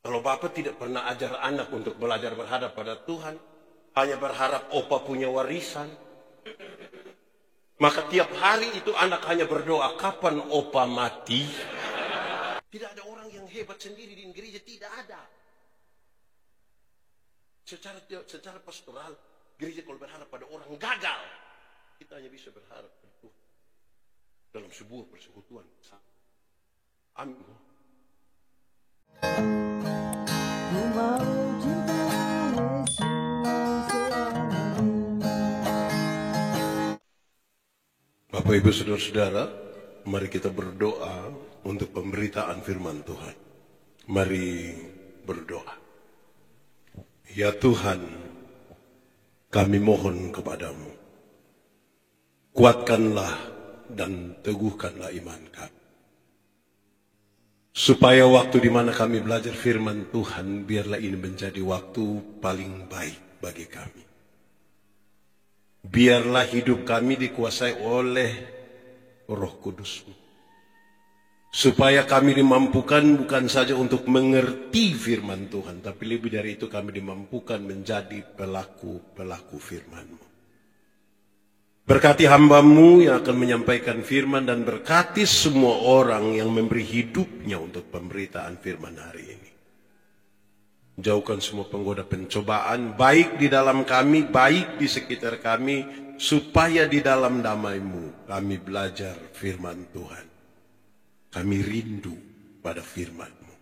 Kalau Bapak tidak pernah ajar anak untuk belajar berhadap pada Tuhan, hanya berharap opa punya warisan, maka tiap hari itu anak hanya berdoa, kapan opa mati? Tidak ada orang yang hebat sendiri di gereja, tidak ada. Secara pastoral, gereja kalau berharap pada orang gagal, kita hanya bisa berharap pada Tuhan dalam sebuah persekutuan. Amin. Bapak Ibu Saudara-saudara, mari kita berdoa untuk pemberitaan firman Tuhan. Mari berdoa. Ya Tuhan, kami mohon kepadamu, kuatkanlah dan teguhkanlah iman kami. Supaya waktu di mana kami belajar firman Tuhan, biarlah ini menjadi waktu paling baik bagi kami. Biarlah hidup kami dikuasai oleh Roh Kudus-Mu. Supaya kami dimampukan bukan saja untuk mengerti firman Tuhan, tapi lebih dari itu kami dimampukan menjadi pelaku-pelaku firman-Mu. Berkati hamba-Mu yang akan menyampaikan firman dan berkati semua orang yang memberi hidupnya untuk pemberitaan firman hari ini. Jauhkan semua penggoda pencobaan, baik di dalam kami, baik di sekitar kami, supaya di dalam damai-Mu kami belajar firman Tuhan. Kami rindu pada firman-Mu.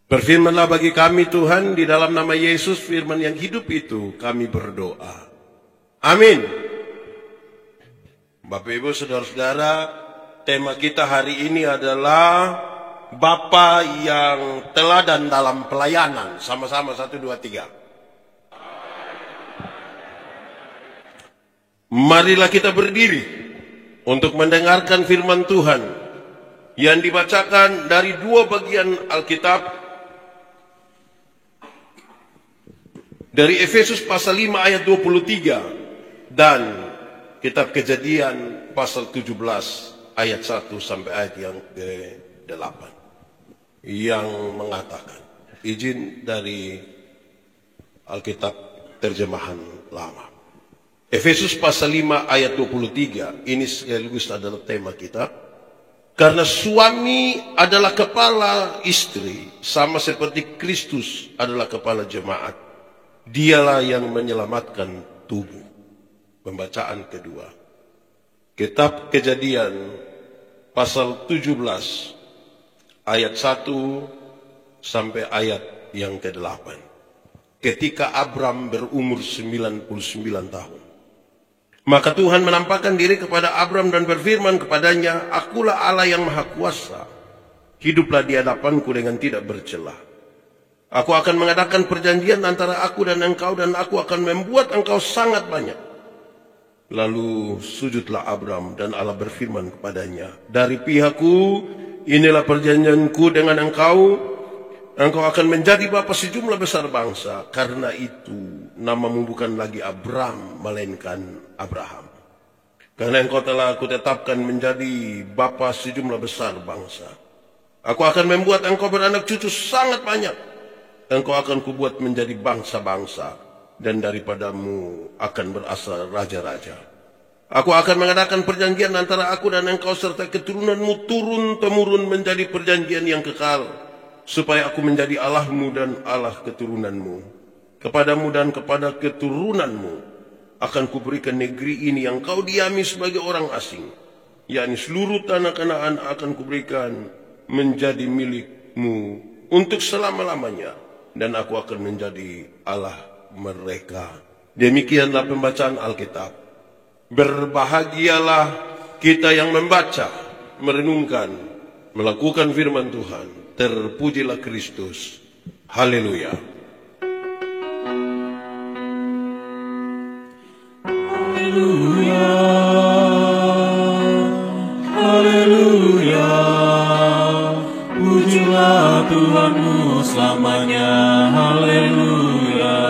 Berfirmanlah bagi kami Tuhan, di dalam nama Yesus, firman yang hidup itu kami berdoa. Amin. Bapak Ibu Saudara-saudara, tema kita hari ini adalah Bapa yang teladan dalam pelayanan. Sama-sama 1, 2, 3. Marilah kita berdiri untuk mendengarkan firman Tuhan yang dibacakan dari 2 bagian Alkitab. Dari Efesus pasal 5 ayat 23 dan Kitab Kejadian pasal 17 ayat 1 sampai ayat yang ke-8 yang mengatakan, izin dari Alkitab terjemahan lama. Efesus pasal 5 ayat 23 ini sekaligus adalah tema kita. Karena suami adalah kepala istri, sama seperti Kristus adalah kepala jemaat. Dialah yang menyelamatkan tubuh. Pembacaan kedua. Kitab Kejadian pasal 17 ayat 1 sampai ayat yang ke-8. Ketika Abram berumur 99 tahun, maka Tuhan menampakkan diri kepada Abram dan berfirman kepadanya, Akulah Allah yang Maha Kuasa. Hiduplah di hadapanku dengan tidak bercelah. Aku akan mengadakan perjanjian antara aku dan engkau, dan aku akan membuat engkau sangat banyak. Lalu sujudlah Abram, dan Allah berfirman kepadanya, Dari pihakku, inilah perjanjianku dengan engkau. Engkau akan menjadi bapa sejumlah besar bangsa. Karena itu namamu bukan lagi Abram, melainkan Abraham. Karena engkau telah aku tetapkan menjadi bapa sejumlah besar bangsa. Aku akan membuat engkau beranak cucu sangat banyak. Engkau akan kubuat menjadi bangsa-bangsa, dan daripadamu akan berasal raja-raja. Aku akan mengadakan perjanjian antara aku dan engkau serta keturunanmu turun-temurun menjadi perjanjian yang kekal. Supaya aku menjadi Allahmu dan Allah keturunanmu. Kepadamu dan kepada keturunanmu akan kuberikan negeri ini yang kau diami sebagai orang asing, yakni seluruh tanah Kanaan akan kuberikan menjadi milikmu untuk selama-lamanya, dan aku akan menjadi Allah mereka. Demikianlah pembacaan Alkitab. Berbahagialah kita yang membaca, merenungkan, melakukan firman Tuhan. Terpujilah Kristus. Haleluya. Haleluya. Haleluya. Pujilah Tuhanmu selamanya. Haleluya.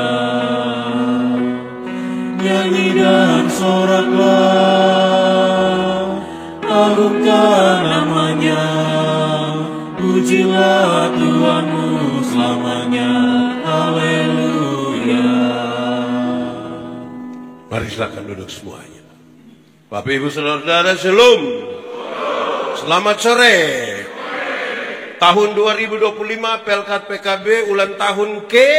Nyanyi dan soraklah, agungkan namanya. Pujilah Tuhanmu selamanya. selamanya. Haleluya. Mari silakan duduk semuanya. Bapak Ibu Saudara-saudara, Shalom. Selamat sore. Tahun 2025 Pelkat PKB ulang tahun ke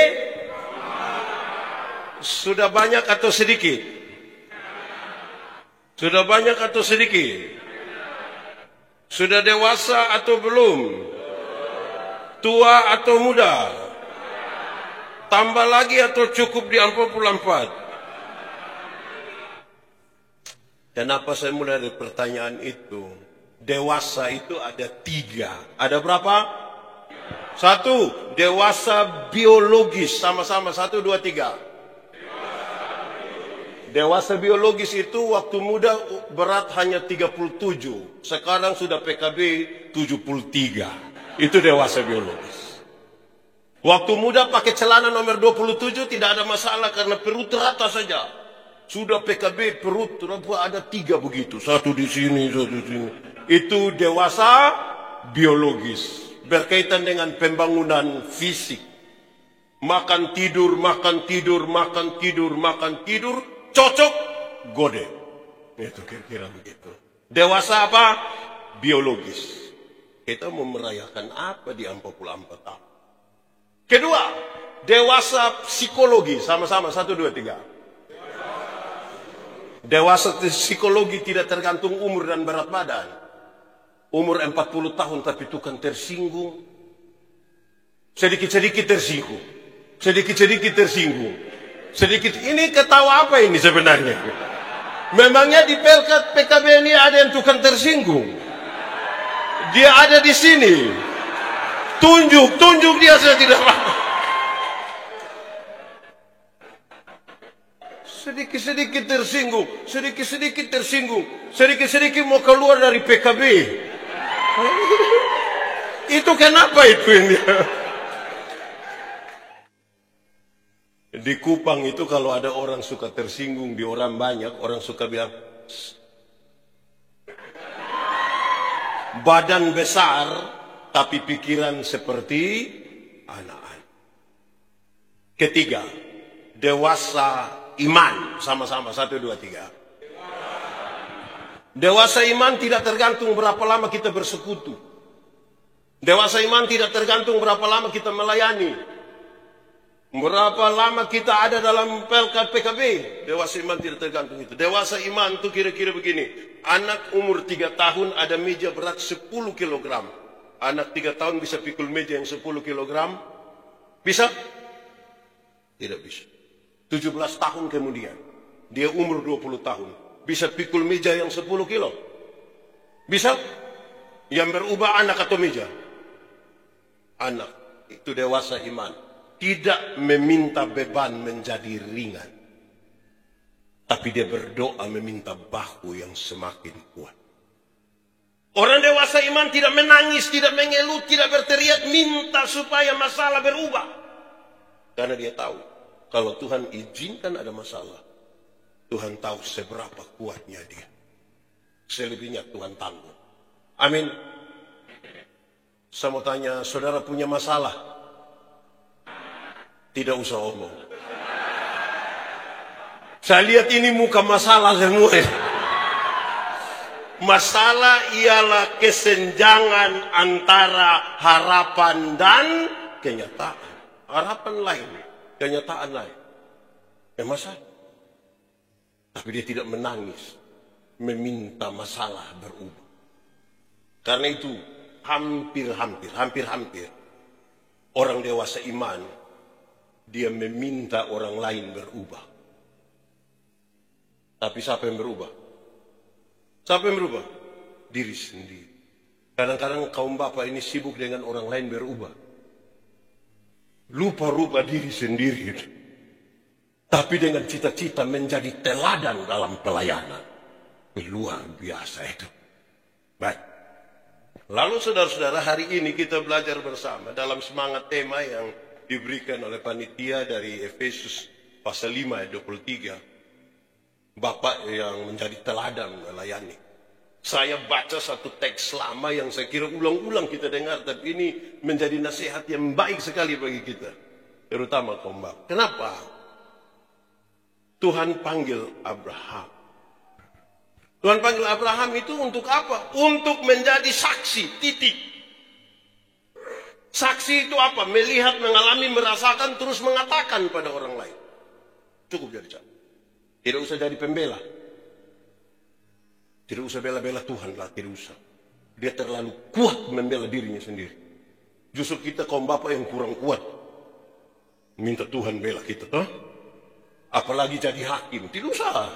sudah banyak atau sedikit? Sudah banyak atau sedikit? Sudah dewasa atau belum? Tua atau muda? Tambah lagi atau cukup di 44? Kenapa saya mulai dari pertanyaan itu? Dewasa itu ada 3. Ada berapa? 1. Dewasa biologis. Sama-sama. 1, 2, 3. Dewasa biologis itu waktu muda berat hanya 37. Sekarang sudah PKB 73. Itu dewasa biologis. Waktu muda pakai celana nomor 27 tidak ada masalah karena perut rata saja. Sudah PKB perut ada 3 begitu. 1 di sini, 1 di sini. Itu dewasa biologis. Berkaitan dengan pembangunan fisik. Makan tidur, makan tidur, makan tidur, makan tidur. Cocok, gode. Itu kira-kira begitu. Dewasa apa? Biologis. Kita mau merayakan apa di 44 tahun? Kedua, dewasa psikologi. Sama-sama, 1, 2, 3. Dewasa psikologi tidak tergantung umur dan berat badan. Umur 40 tahun tapi tukang tersinggung. Sedikit-sedikit tersinggung. Sedikit-sedikit tersinggung. Sedikit, ini ketawa apa ini sebenarnya? Memangnya di Pelkat PKB ini ada yang tukang tersinggung? Dia ada di sini. Tunjuk dia, saya tidak mau. Sedikit-sedikit tersinggung, sedikit-sedikit tersinggung, sedikit-sedikit mau keluar dari PKB. Itu kenapa itu ini? Di Kupang itu kalau ada orang suka tersinggung di orang banyak, orang suka bilang, badan besar tapi pikiran seperti anak-anak. Ketiga, dewasa iman. Sama-sama, 1, 2, 3. Dewasa iman tidak tergantung berapa lama kita bersekutu. Dewasa iman tidak tergantung berapa lama kita melayani. Berapa lama kita ada dalam Pelkat PKB. Dewasa iman tidak tergantung itu. Dewasa iman itu kira-kira begini. Anak umur 3 tahun ada meja berat 10 kg. Anak 3 tahun bisa pikul meja yang 10 kg? Bisa? Tidak bisa. 17 tahun kemudian, dia umur 20 tahun. Bisa pikul meja yang 10 kilo? Bisa? Yang berubah anak atau meja? Anak. Itu dewasa iman. Tidak meminta beban menjadi ringan. Tapi dia berdoa meminta bahu yang semakin kuat. Orang dewasa iman tidak menangis, tidak mengeluh, tidak berteriak, minta supaya masalah berubah. Karena dia tahu, kalau Tuhan izinkan ada masalah, Tuhan tahu seberapa kuatnya dia. Selebihnya Tuhan tanggung. Amin. Saya mau tanya, saudara punya masalah? Tidak usah omong. Saya lihat ini muka masalah semua. Masalah ialah kesenjangan antara harapan dan kenyataan. Harapan lain, kenyataan lain. Masalah. Tapi dia tidak menangis, meminta masalah berubah. Karena itu hampir orang dewasa iman, dia meminta orang lain berubah. Tapi siapa yang berubah? Siapa yang berubah? Diri sendiri. Kadang-kadang kaum bapak ini sibuk dengan orang lain berubah. Lupa diri sendiri. Tapi dengan cita-cita menjadi teladan dalam pelayanan. Luar biasa itu. Baik. Lalu saudara-saudara, hari ini kita belajar bersama dalam semangat tema yang diberikan oleh panitia dari Efesus pasal 5 ayat 23. Bapak yang menjadi teladan melayani. Saya baca satu teks lama yang saya kira ulang-ulang kita dengar, tapi ini menjadi nasihat yang baik sekali bagi kita, terutama kaum bapa. Kenapa? Tuhan panggil Abraham. Tuhan panggil Abraham itu untuk apa? Untuk menjadi saksi, titik. Saksi itu apa? Melihat, mengalami, merasakan, terus mengatakan pada orang lain. Cukup jadi saksi. Tidak usah jadi pembela. Tidak usah bela-bela Tuhan lah, tidak usah. Dia terlalu kuat membela dirinya sendiri. Justru kita kaum bapak yang kurang kuat, minta Tuhan bela kita, toh? Apalagi jadi hakim, tidak usah.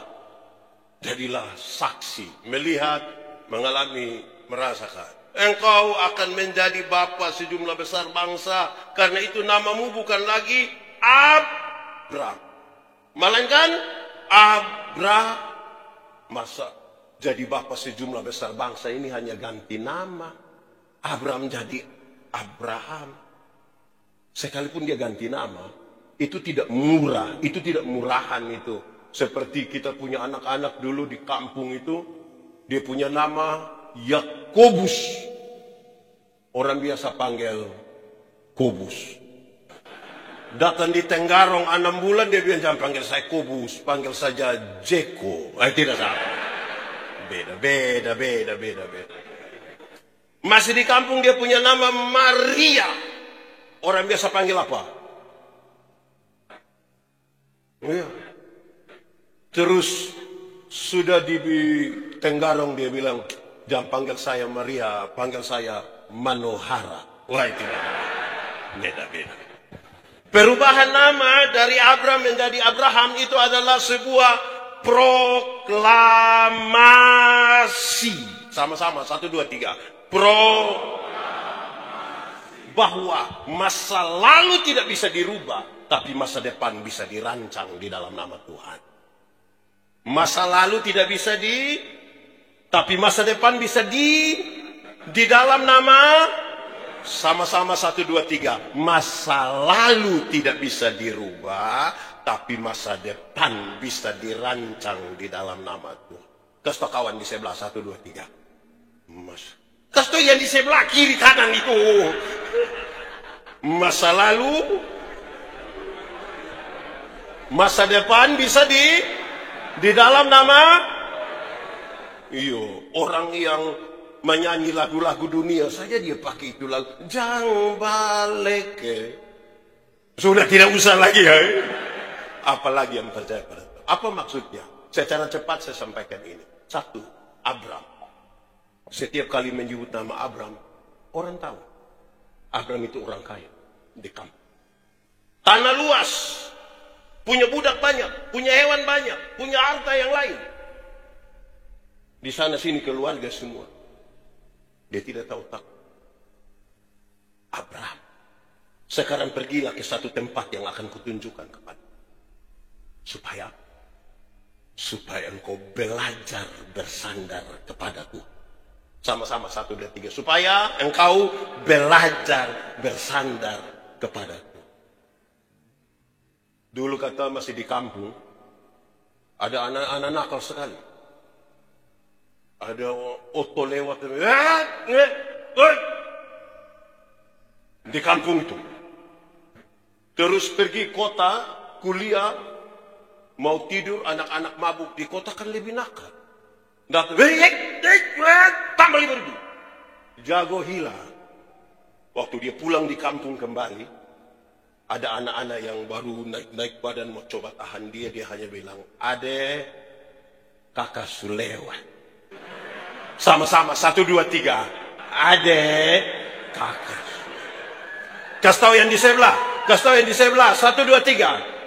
Jadilah saksi, melihat, mengalami, merasakan. Engkau akan menjadi bapa sejumlah besar bangsa, karena itu namamu bukan lagi Abram, melainkan Abraham. Masa jadi bapa sejumlah besar bangsa ini hanya ganti nama? Abraham jadi Abraham. Sekalipun dia ganti nama, itu tidak murah, itu tidak murahan itu. Seperti kita punya anak-anak dulu di kampung itu, dia punya nama Yakobus. Orang biasa panggil Kobus. Datang di Tenggarong 6 bulan, dia bilang jangan panggil saya Kobus, panggil saja Jeko. Tidak salah. Beda. Masih di kampung dia punya nama Maria. Orang biasa panggil apa? Iya. Terus sudah di Tenggarong dia bilang, jangan panggil saya Maria, panggil saya Manohara. Wah, itu beda. Perubahan nama dari Abram menjadi Abraham itu adalah sebuah proklamasi. Sama-sama, 1, 2, 3. Bahwa masa lalu tidak bisa dirubah, tapi masa depan bisa dirancang di dalam nama Tuhan. Masa lalu tidak bisa tapi masa depan bisa di dalam nama. Sama-sama 1, 2, 3. Masa lalu tidak bisa dirubah, tapi masa depan bisa dirancang di dalam nama Tuhan. Kasih kawan di sebelah 1, 2, 3. Kasih yang di sebelah kiri kanan itu. Masa lalu, masa depan bisa di dalam nama. Iyo, orang yang menyanyi lagu-lagu dunia saja dia pakai itu lagu. Jang balik. Sudah tidak usah lagi ya. Apalagi yang percaya pada Tuhan. Apa maksudnya? Secara cepat saya sampaikan ini. 1, Abram. Setiap kali menyebut nama Abram, orang tahu Abram itu orang kaya di kampung. Tanah luas, punya budak banyak, punya hewan banyak, punya harta yang lain. Di sana sini keluarga semua. Dia tidak tahu tak. Abraham, sekarang pergilah ke satu tempat yang akan kutunjukkan kepada. Supaya engkau belajar bersandar kepada Tuhan. Sama-sama 1, 2, 3. Supaya engkau belajar bersandar kepada Tuhan. Dulu kata masih di kampung, ada anak-anak nakal sekali. Ada oto lewat di kampung itu. Terus pergi kota, kuliah, mau tidur, anak-anak mabuk di kota kan lebih nakal. Datang, tambah 5.000. Jago hilang. Waktu dia pulang di kampung kembali, ada anak-anak yang baru naik badan mau coba tahan dia hanya bilang, "Ade, kakak sulewat." Sama-sama 1, 2, 3. Ade, kakak. Kasih tahu yang di sebelah. 1, 2, 3.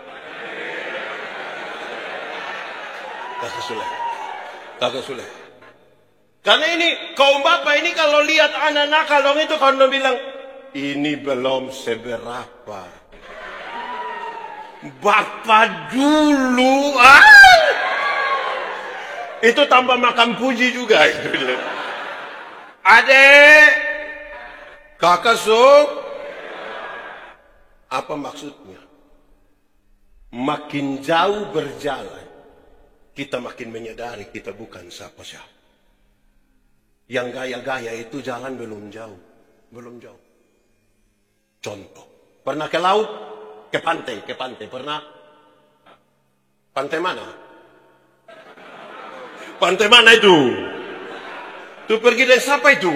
Kakak Sule. Karena ini kaum bapak ini kalau lihat anak nakal dong itu kalau bilang ini belum seberapa. Bapak dulu itu tambah makan puji juga. Adek, kakak apa maksudnya? Makin jauh berjalan, kita makin menyadari kita bukan siapa-siapa. Yang gaya-gaya itu jalan belum jauh. Belum jauh. Contoh. Pernah ke laut? Ke pantai. Pernah? Pantai mana? Pantai mana itu? Itu pergi dengan siapa itu?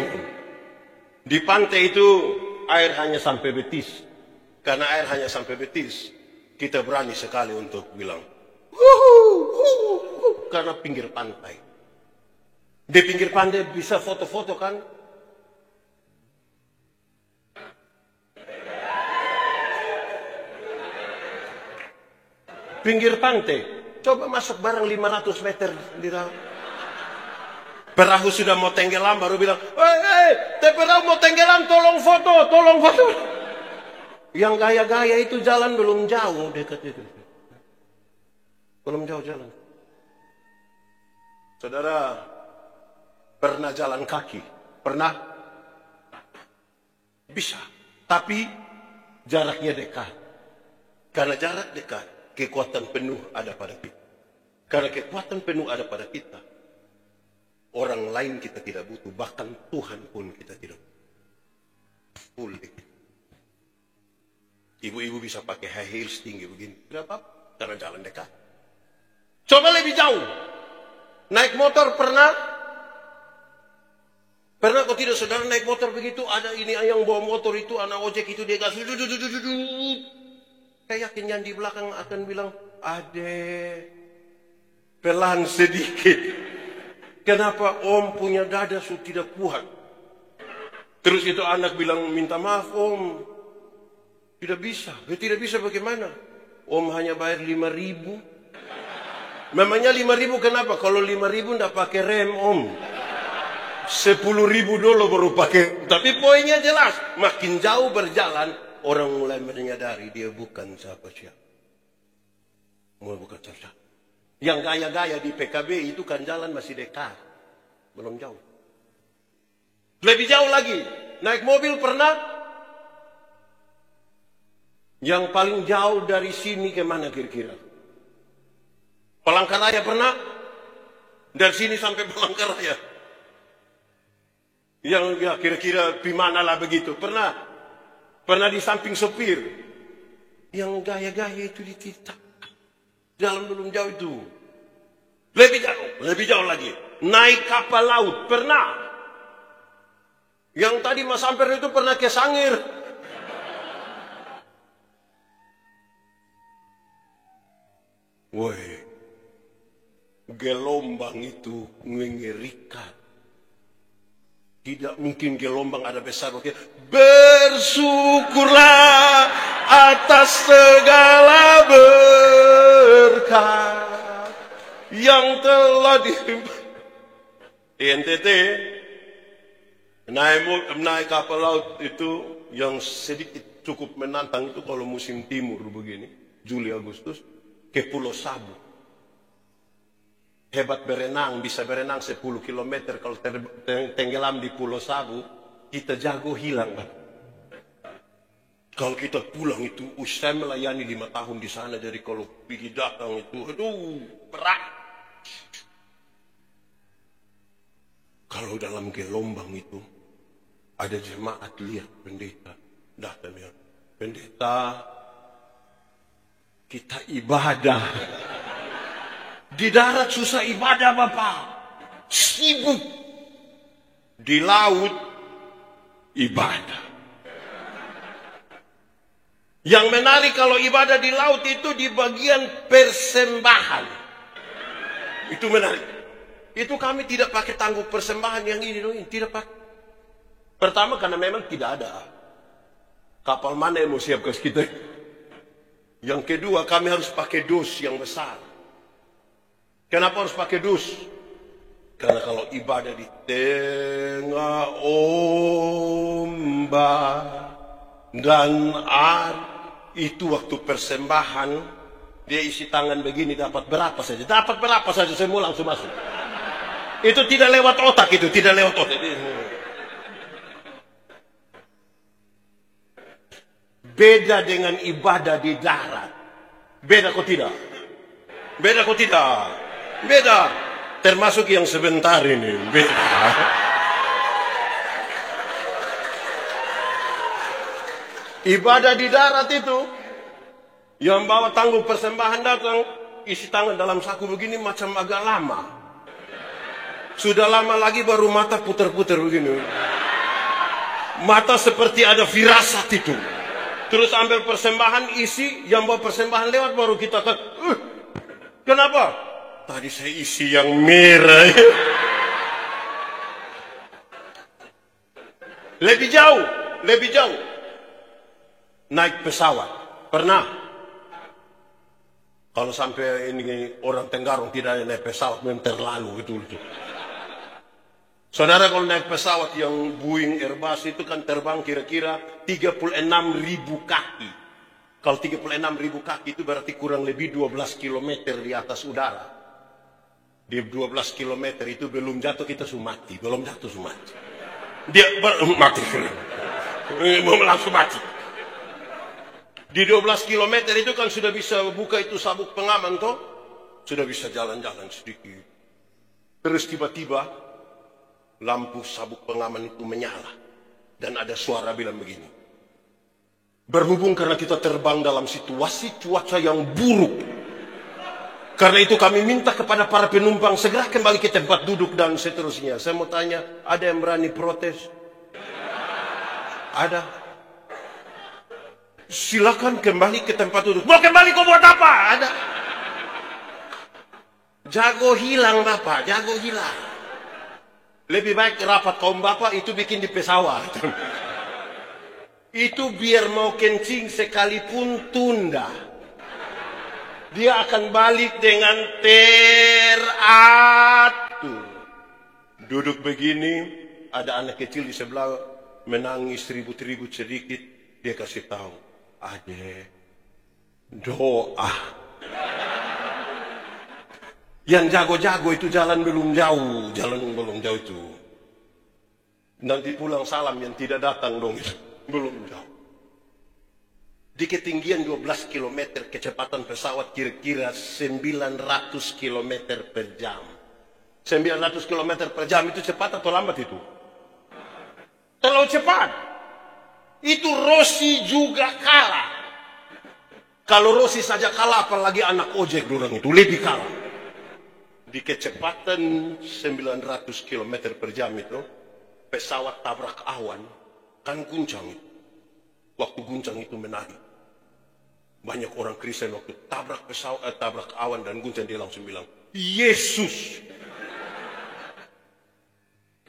Di pantai itu air hanya sampai betis. Karena air hanya sampai betis, kita berani sekali untuk bilang, karena pinggir pantai. Di pinggir pantai bisa foto-foto kan? Pinggir pantai. Coba masuk bareng 500 meter di dalam. Perahu sudah mau tenggelam baru bilang, perahu mau tenggelam, tolong foto. Yang gaya-gaya itu jalan belum jauh dekat itu. Belum jauh jalan. Saudara, pernah jalan kaki? Pernah? Bisa. Tapi jaraknya dekat. Karena jarak dekat, kekuatan penuh ada pada kita. Karena kekuatan penuh ada pada kita, orang lain kita tidak butuh. Bahkan Tuhan pun kita tidak butuh. Ibu-ibu bisa pakai high heels tinggi begini. Tidak apa-apa. Karena jalan dekat. Coba lebih jauh. Naik motor pernah? Pernah kok tidak saudara naik motor begitu? Ada ini yang bawa motor itu, anak ojek itu dia gas. Saya yakin yang di belakang akan bilang, adek, pelan sedikit. Kenapa om punya dada sudah tidak kuat? Terus itu anak bilang, minta maaf om. Tidak bisa. Tidak bisa bagaimana? Om hanya bayar 5.000. Memangnya 5.000 kenapa? Kalau 5.000 tidak pakai rem om. 10.000 dulu baru pakai. Tapi poinnya jelas. Makin jauh berjalan, orang mulai menyadari dia bukan siapa-siapa. Mulai bukan siapa-siapa. Yang gaya-gaya di PKB itu kan jalan masih dekat. Belum jauh. Lebih jauh lagi. Naik mobil pernah? Yang paling jauh dari sini kemana kira-kira? Palangkaraya pernah? Dari sini sampai Palangkaraya. Yang ya kira-kira dimana lah begitu. Pernah? Pernah di samping sopir. Yang gaya-gaya itu dititap. Jalan belum jauh itu. Lebih jauh lagi. Naik kapal laut. Pernah? Yang tadi Mas Amper itu pernah ke Sangir. Woi, gelombang itu mengerikan. Tidak mungkin gelombang ada besar. Bersyukurlah atas segala berkat yang telah dilimpahkan. Di NTT, naik kapal laut itu yang sedikit cukup menantang itu kalau musim timur begini, Juli Agustus. Ke Pulau Sabu. Hebat berenang, bisa berenang 10 km. Kalau tenggelam di Pulau Sabu, kita jago hilang. Kalau kita pulang itu, saya melayani 5 tahun di sana. Jadi kalau pergi datang itu, aduh, berat. Kalau dalam gelombang itu, ada jemaat lihat pendeta. Datang ya, pendeta, kita ibadah. Di darat susah ibadah Bapak. Sibuk. Di laut ibadah. Yang menarik kalau ibadah di laut itu di bagian persembahan. Itu menarik. Itu kami tidak pakai tangguh persembahan yang ini. Tidak pakai. Pertama karena memang tidak ada. Kapal mana yang mau siap ke kita? Yang kedua, kami harus pakai dus yang besar. Kenapa harus pakai dus? Karena kalau ibadah di tengah ombak dan air, itu waktu persembahan, dia isi tangan begini, dapat berapa saja. Dapat berapa saja, semua langsung masuk. Itu tidak lewat otak, itu tidak lewat otak. Beda dengan ibadah di darat. Beda kok tidak? Beda kok tidak? Beda. Termasuk yang sebentar ini. Beda. Ibadah di darat itu, yang bawa tanggung persembahan datang, isi tangan dalam saku begini macam agak lama. Sudah lama lagi baru mata putar-putar begini. Mata seperti ada firasat itu. Terus ambil persembahan, isi, yang bawa persembahan lewat baru kita kata, kenapa? Tadi saya isi yang merah. Lebih jauh. Naik pesawat. Pernah? Kalau sampai ini orang Tenggarong tidak naik pesawat, memang terlalu itu. Saudara, kalau naik pesawat yang Boeing Airbus itu kan terbang kira-kira 36.000 kaki. Kalau 36.000 kaki itu berarti kurang lebih 12 km di atas udara. Di 12 km itu belum jatuh kita sudah mati. Belum jatuh sudah mati. Dia mati. Langsung mati. Di 12 km itu kan sudah bisa buka itu sabuk pengaman toh. Sudah bisa jalan-jalan sedikit. Terus tiba-tiba lampu sabuk pengaman itu menyala. Dan ada suara bilang begini. Berhubung karena kita terbang dalam situasi cuaca yang buruk. Karena itu kami minta kepada para penumpang segera kembali ke tempat duduk dan seterusnya. Saya mau tanya, ada yang berani protes? Ada. Silakan kembali ke tempat duduk. Mau kembali kau buat apa? Ada. Jago hilang Bapak, jago hilang. Lebih baik rapat kaum Bapak itu bikin di pesawat. Itu biar mau kencing sekalipun tunda. Dia akan balik dengan teratur. Duduk begini, ada anak kecil di sebelah menangis ribut-ribut sedikit. Dia kasih tahu, adek, doa. Yang jago-jago itu jalan belum jauh itu. Nanti pulang salam yang tidak datang dong, belum jauh. Di ketinggian 12 km kecepatan pesawat kira-kira 900 km per jam. 900 km per jam itu cepat atau lambat itu? Terlalu cepat. Itu Rossi juga kalah. Kalau Rossi saja kalah, apalagi anak ojek dorang itu lebih kalah. Di kecepatan 900 km per jam itu, pesawat tabrak awan, kan guncang itu. Waktu guncang itu menarik. Banyak orang Kristen waktu tabrak pesawat, tabrak awan dan guncang, dia langsung bilang, Yesus.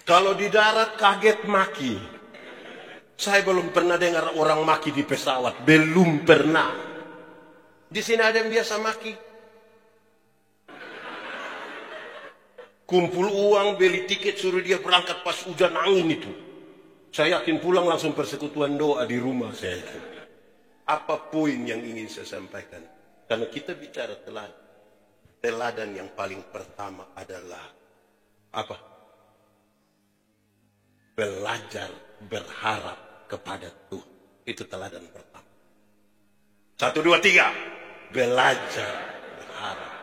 Kalau di darat kaget maki. Saya belum pernah dengar orang maki di pesawat. Belum pernah. Di sini ada yang biasa maki. Kumpul uang, beli tiket, suruh dia berangkat pas hujan angin itu. Saya yakin pulang langsung persekutuan doa di rumah saya. Apa poin yang ingin saya sampaikan? Karena kita bicara teladan. Teladan yang paling pertama adalah apa? Belajar berharap kepada Tuhan. Itu teladan pertama. 1, 2, 3. Belajar berharap.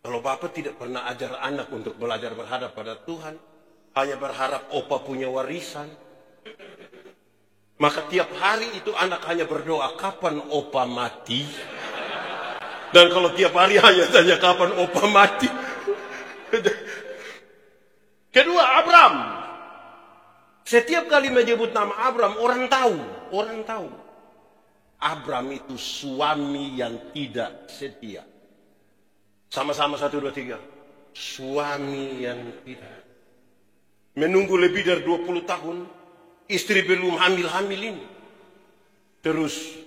Kalau Bapak tidak pernah ajar anak untuk belajar berharap pada Tuhan, hanya berharap opa punya warisan, maka tiap hari itu anak hanya berdoa, kapan opa mati? Dan kalau tiap hari hanya tanya kapan opa mati. Kedua, Abram. Setiap kali menyebut nama Abram, orang tahu. Abram itu suami yang tidak setia. Sama-sama 1, 2, 3. Suami yang tidak. Menunggu lebih dari 20 tahun. Istri belum hamil-hamil ini. Terus.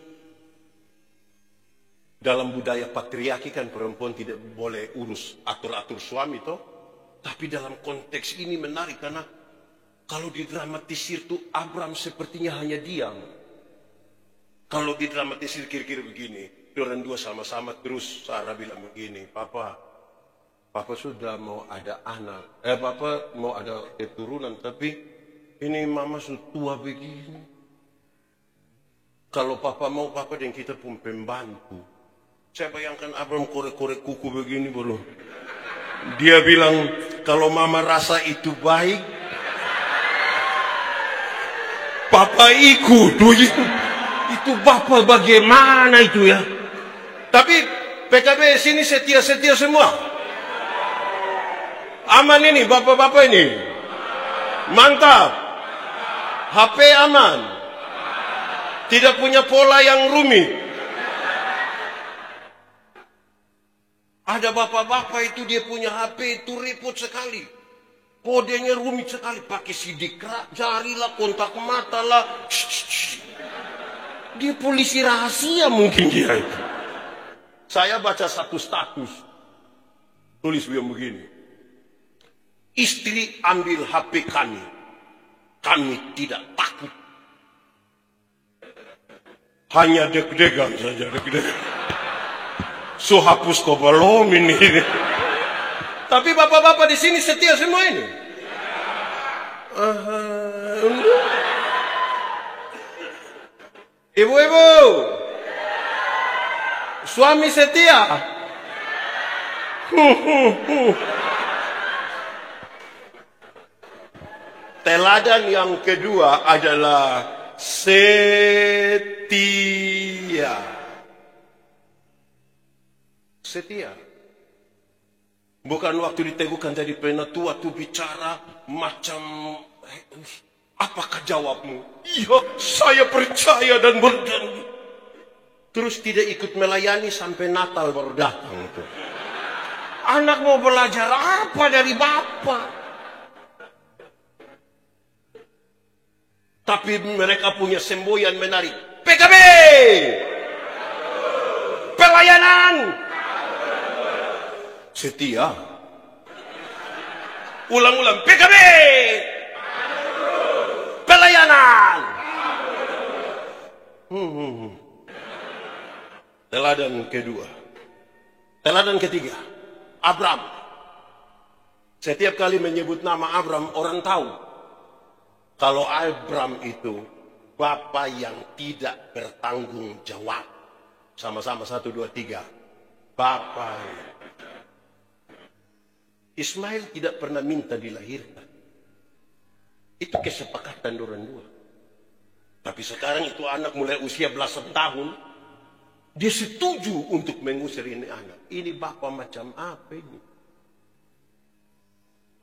Dalam budaya patriarki kan perempuan tidak boleh urus atur-atur suami toh. Tapi dalam konteks ini menarik karena. Kalau didramatisir tuh Abram sepertinya hanya diam. Kalau didramatisir kira-kira begini. Orang dua sama-sama terus Sarah bilang begini, Papa sudah mau ada anak, Papa mau ada keturunan, tapi ini Mama sudah tua begini. Kalau Papa mau, Papa dan kita pun pembantu. Saya bayangkan Abram korek-korek kuku begini bro. Dia bilang, kalau Mama rasa itu baik, Bapak ikut. Itu Bapak bagaimana itu ya? Tapi PKB sini setia-setia semua. Aman ini Bapak-Bapak ini. Mantap. HP aman. Tidak punya pola yang rumit. Ada bapak-bapak itu dia punya HP itu repot sekali. Kodenya rumit sekali. Pakai sidik jari lah, kontak mata lah. Dia polisi rahasia mungkin dia itu. Saya baca satu status. Tulis yang begini. Istri ambil HP kami. Kami tidak takut. Hanya deg-degan saja, deg-degan. So hapus kau belum ini. Tapi bapak-bapak di sini setia semua ini. Ibu-ibu, suami setia. Teladan yang kedua adalah setia. Setia. Bukan waktu diteguhkan jadi penatua tuh bicara macam apakah jawabmu? Iya, saya percaya dan berjanji. Terus tidak ikut melayani sampai Natal baru datang itu. Anak mau belajar apa dari bapak? Tapi mereka punya semboyan menarik. PKB! Pelayanan! Setia. Ulang-ulang. PKB! Pelayanan! Teladan kedua. Teladan ketiga. Abram. Setiap kali menyebut nama Abram, orang tahu. Kalau Abram itu Bapa yang tidak bertanggung jawab. Sama-sama 1, 2, 3. Bapa. Ismail tidak pernah minta dilahirkan. Itu kesepakatan orang dua. Tapi sekarang itu anak mulai usia belasan tahun. Dia setuju untuk mengusir ini anak. Ini bapak macam apa ini?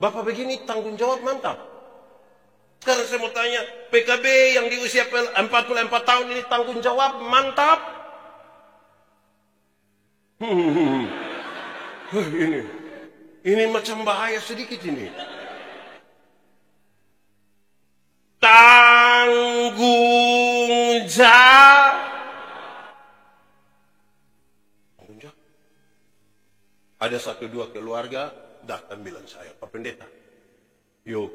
Bapak begini tanggung jawab mantap. Sekarang saya mau tanya, PKB yang di usia 44 tahun ini tanggung jawab mantap? Ini macam bahaya sedikit ini. Tanggung jawab. Ada 1-2 keluarga datang bilang saya, Pak Pendeta, yo,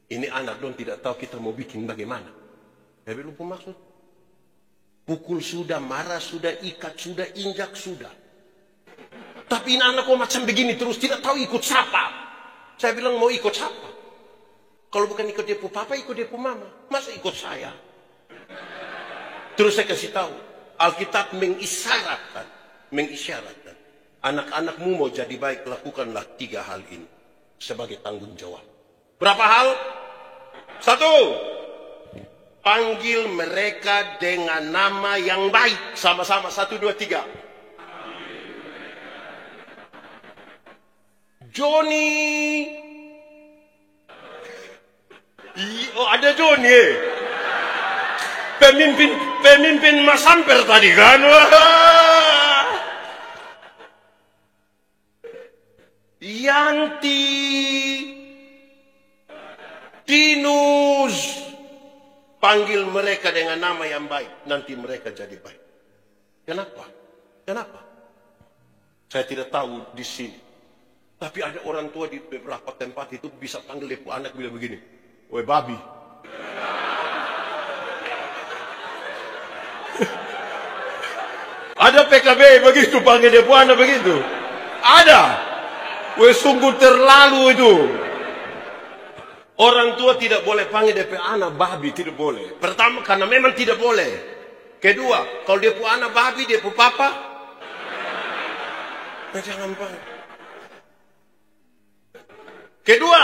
ini anak dong tidak tahu kita mau bikin bagaimana. Saya bilang, apa maksud? Pukul sudah, marah sudah, ikat sudah, injak sudah. Tapi ini anak kok macam begini terus, tidak tahu ikut siapa. Saya bilang mau ikut siapa? Kalau bukan ikut dia papa, ikut dia mama. Masa ikut saya? Terus saya kasih tahu, Alkitab mengisyaratkan. Anak-anakmu mau jadi baik, lakukanlah 3 hal ini sebagai tanggung jawab. Berapa hal? 1, panggil mereka dengan nama yang baik. Sama-sama 1, 2, 3. Johnny. Oh, ada Johnny. Pemimpin Mas Amper tadi kan. Yanti. Tinus. Panggil mereka dengan nama yang baik. Nanti mereka jadi baik. Kenapa? Saya tidak tahu di sini. Tapi ada orang tua di beberapa tempat itu bisa panggil depu anak bilang begini. Woi babi. Ada PKB begitu panggil depu anak begitu. Ada. Woi sungguh terlalu itu. Orang tua tidak boleh panggil depu anak babi, tidak boleh. Pertama karena memang tidak boleh. Kedua, kalau depu anak babi, depu papa, jangan panggil. Kedua,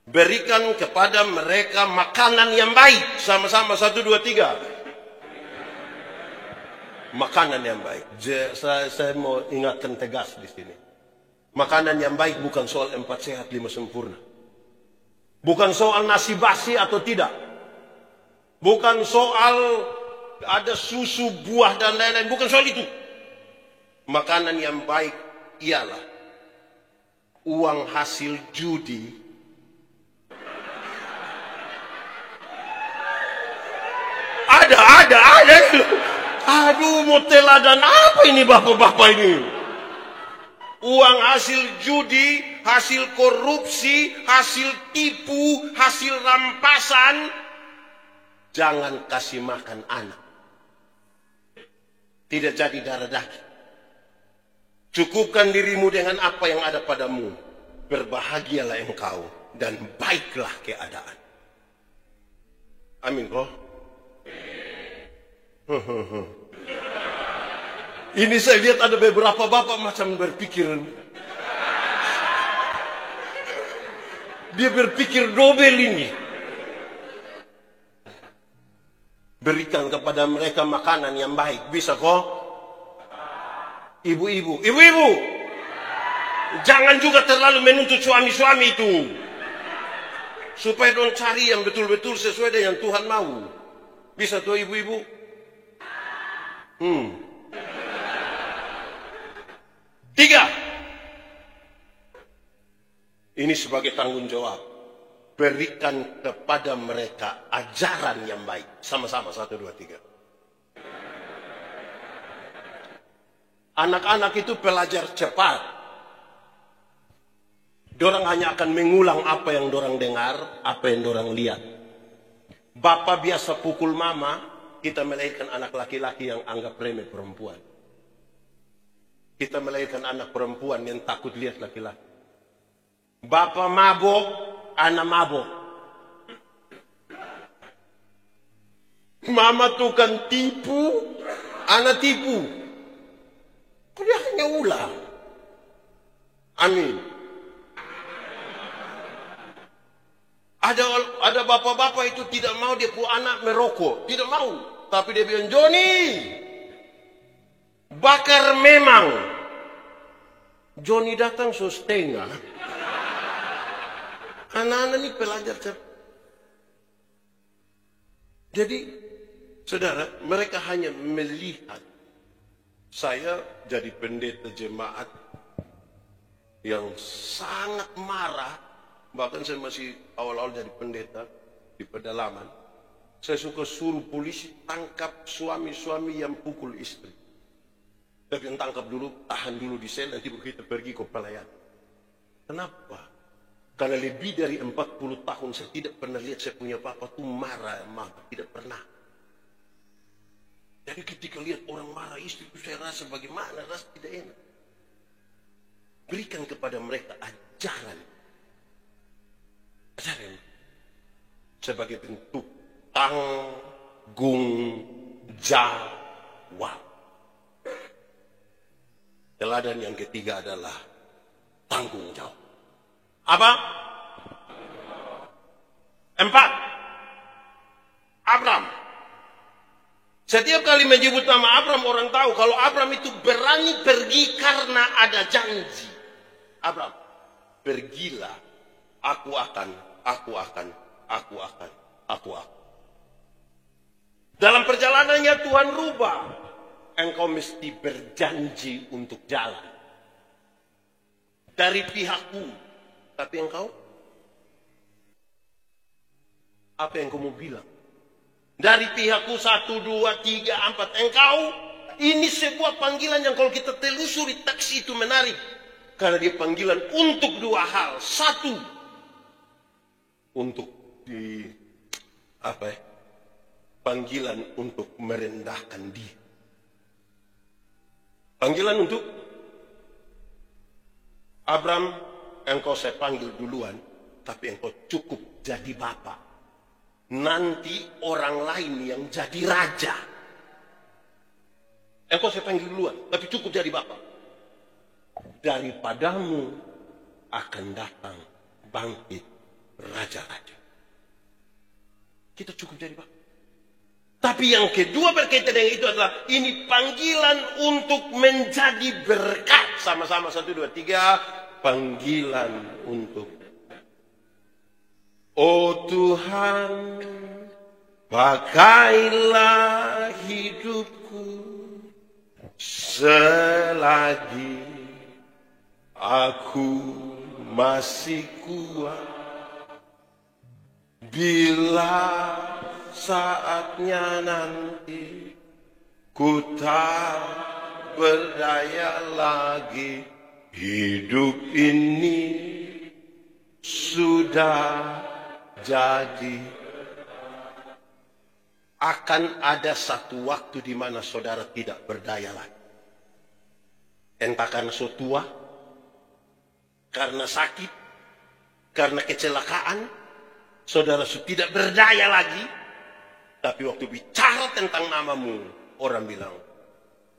Berikan kepada mereka makanan yang baik. Sama-sama, 1, 2, 3. Makanan yang baik. Saya mau ingatkan tegas di sini. Makanan yang baik bukan soal 4 sehat 5 sempurna. Bukan soal nasi basi atau tidak. Bukan soal ada susu, buah dan lain-lain. Bukan soal itu. Makanan yang baik ialah uang hasil judi ada. Aduh, mau teladan apa ini bapak-bapak ini? Uang hasil judi, hasil korupsi, hasil tipu, hasil rampasan. Jangan kasih makan anak. Tidak jadi darah daging. Cukupkan dirimu dengan apa yang ada padamu. Berbahagialah engkau dan baiklah keadaan. Amin, bro. Ini saya lihat ada beberapa bapak macam berpikir. Dia berpikir dobel ini. Berikan kepada mereka makanan yang baik. Bisa kok? Ibu-ibu. Jangan juga terlalu menuntut suami-suami itu. Supaya dong cari yang betul-betul sesuai dengan Tuhan mau. Bisa tuh ibu-ibu? 3. Ini sebagai tanggung jawab. Berikan kepada mereka ajaran yang baik. Sama-sama, 1, 2, 3. Anak-anak itu pelajar cepat. Dorang hanya akan mengulang apa yang dorang dengar, apa yang dorang lihat. Bapak biasa pukul mama, kita melahirkan anak laki-laki yang anggap remeh perempuan. Kita melahirkan anak perempuan yang takut lihat laki-laki. Bapak mabok, anak mabok. Mama tukang tipu, anak tipu. Dia hanya ulang. Amin. Ada bapak-bapak itu tidak mau dia punya anak merokok. Tidak mau. Tapi dia bilang, Joni, bakar memang. Joni datang setengah. Anak-anak ini pelajar cepat. Jadi, saudara, mereka hanya melihat. Saya jadi pendeta jemaat yang sangat marah. Bahkan saya masih awal-awal jadi pendeta di pedalaman. Saya suka suruh polisi tangkap suami-suami yang pukul istri. Tapi yang tangkap dulu, tahan dulu di sel, nanti kita pergi ke pelayan. Kenapa? Karena lebih dari 40 tahun saya tidak pernah lihat saya punya papa tuh marah. Tidak pernah. Jadi ketika lihat orang marah istri itu saya rasa bagaimana, rasa tidak enak. Berikan kepada mereka ajaran. Ajaran. Sebagai bentuk tanggung jawab. Teladan yang ketiga adalah tanggung jawab. Apa? 4. Abram. Setiap kali menyebut nama Abram, orang tahu kalau Abram itu berani pergi karena ada janji. Abram, pergilah, aku akan. Dalam perjalanannya Tuhan rubah. Engkau mesti berjanji untuk jalan. Dari pihakku. Tapi engkau? Apa yang kamu bilang? Dari pihakku 1, 2, 3, 4. Engkau? Ini sebuah panggilan yang kalau kita telusuri teks itu menarik. Karena dia panggilan untuk 2 hal. 1. Untuk panggilan untuk merendahkan dia. Panggilan untuk Abram, engkau saya panggil duluan, tapi engkau cukup jadi bapak. Nanti orang lain yang jadi raja. Engkau saya panggil duluan, tapi cukup jadi bapak. Daripadamu akan datang bangkit raja-raja. Kita cukup jadi bangsa. Tapi yang kedua berkaitan dengan itu adalah ini panggilan untuk menjadi berkat. Sama-sama 1, 2, 3. Panggilan untuk. Oh Tuhan, pakailah hidupku selagi aku masih kuat. Bila saatnya nanti ku tak berdaya lagi, hidup ini sudah jadi. Akan ada satu waktu di mana saudara tidak berdaya lagi. Entah karena so tua, karena sakit, karena kecelakaan, saudara sudah tidak berdaya lagi. Tapi waktu bicara tentang namamu, orang bilang,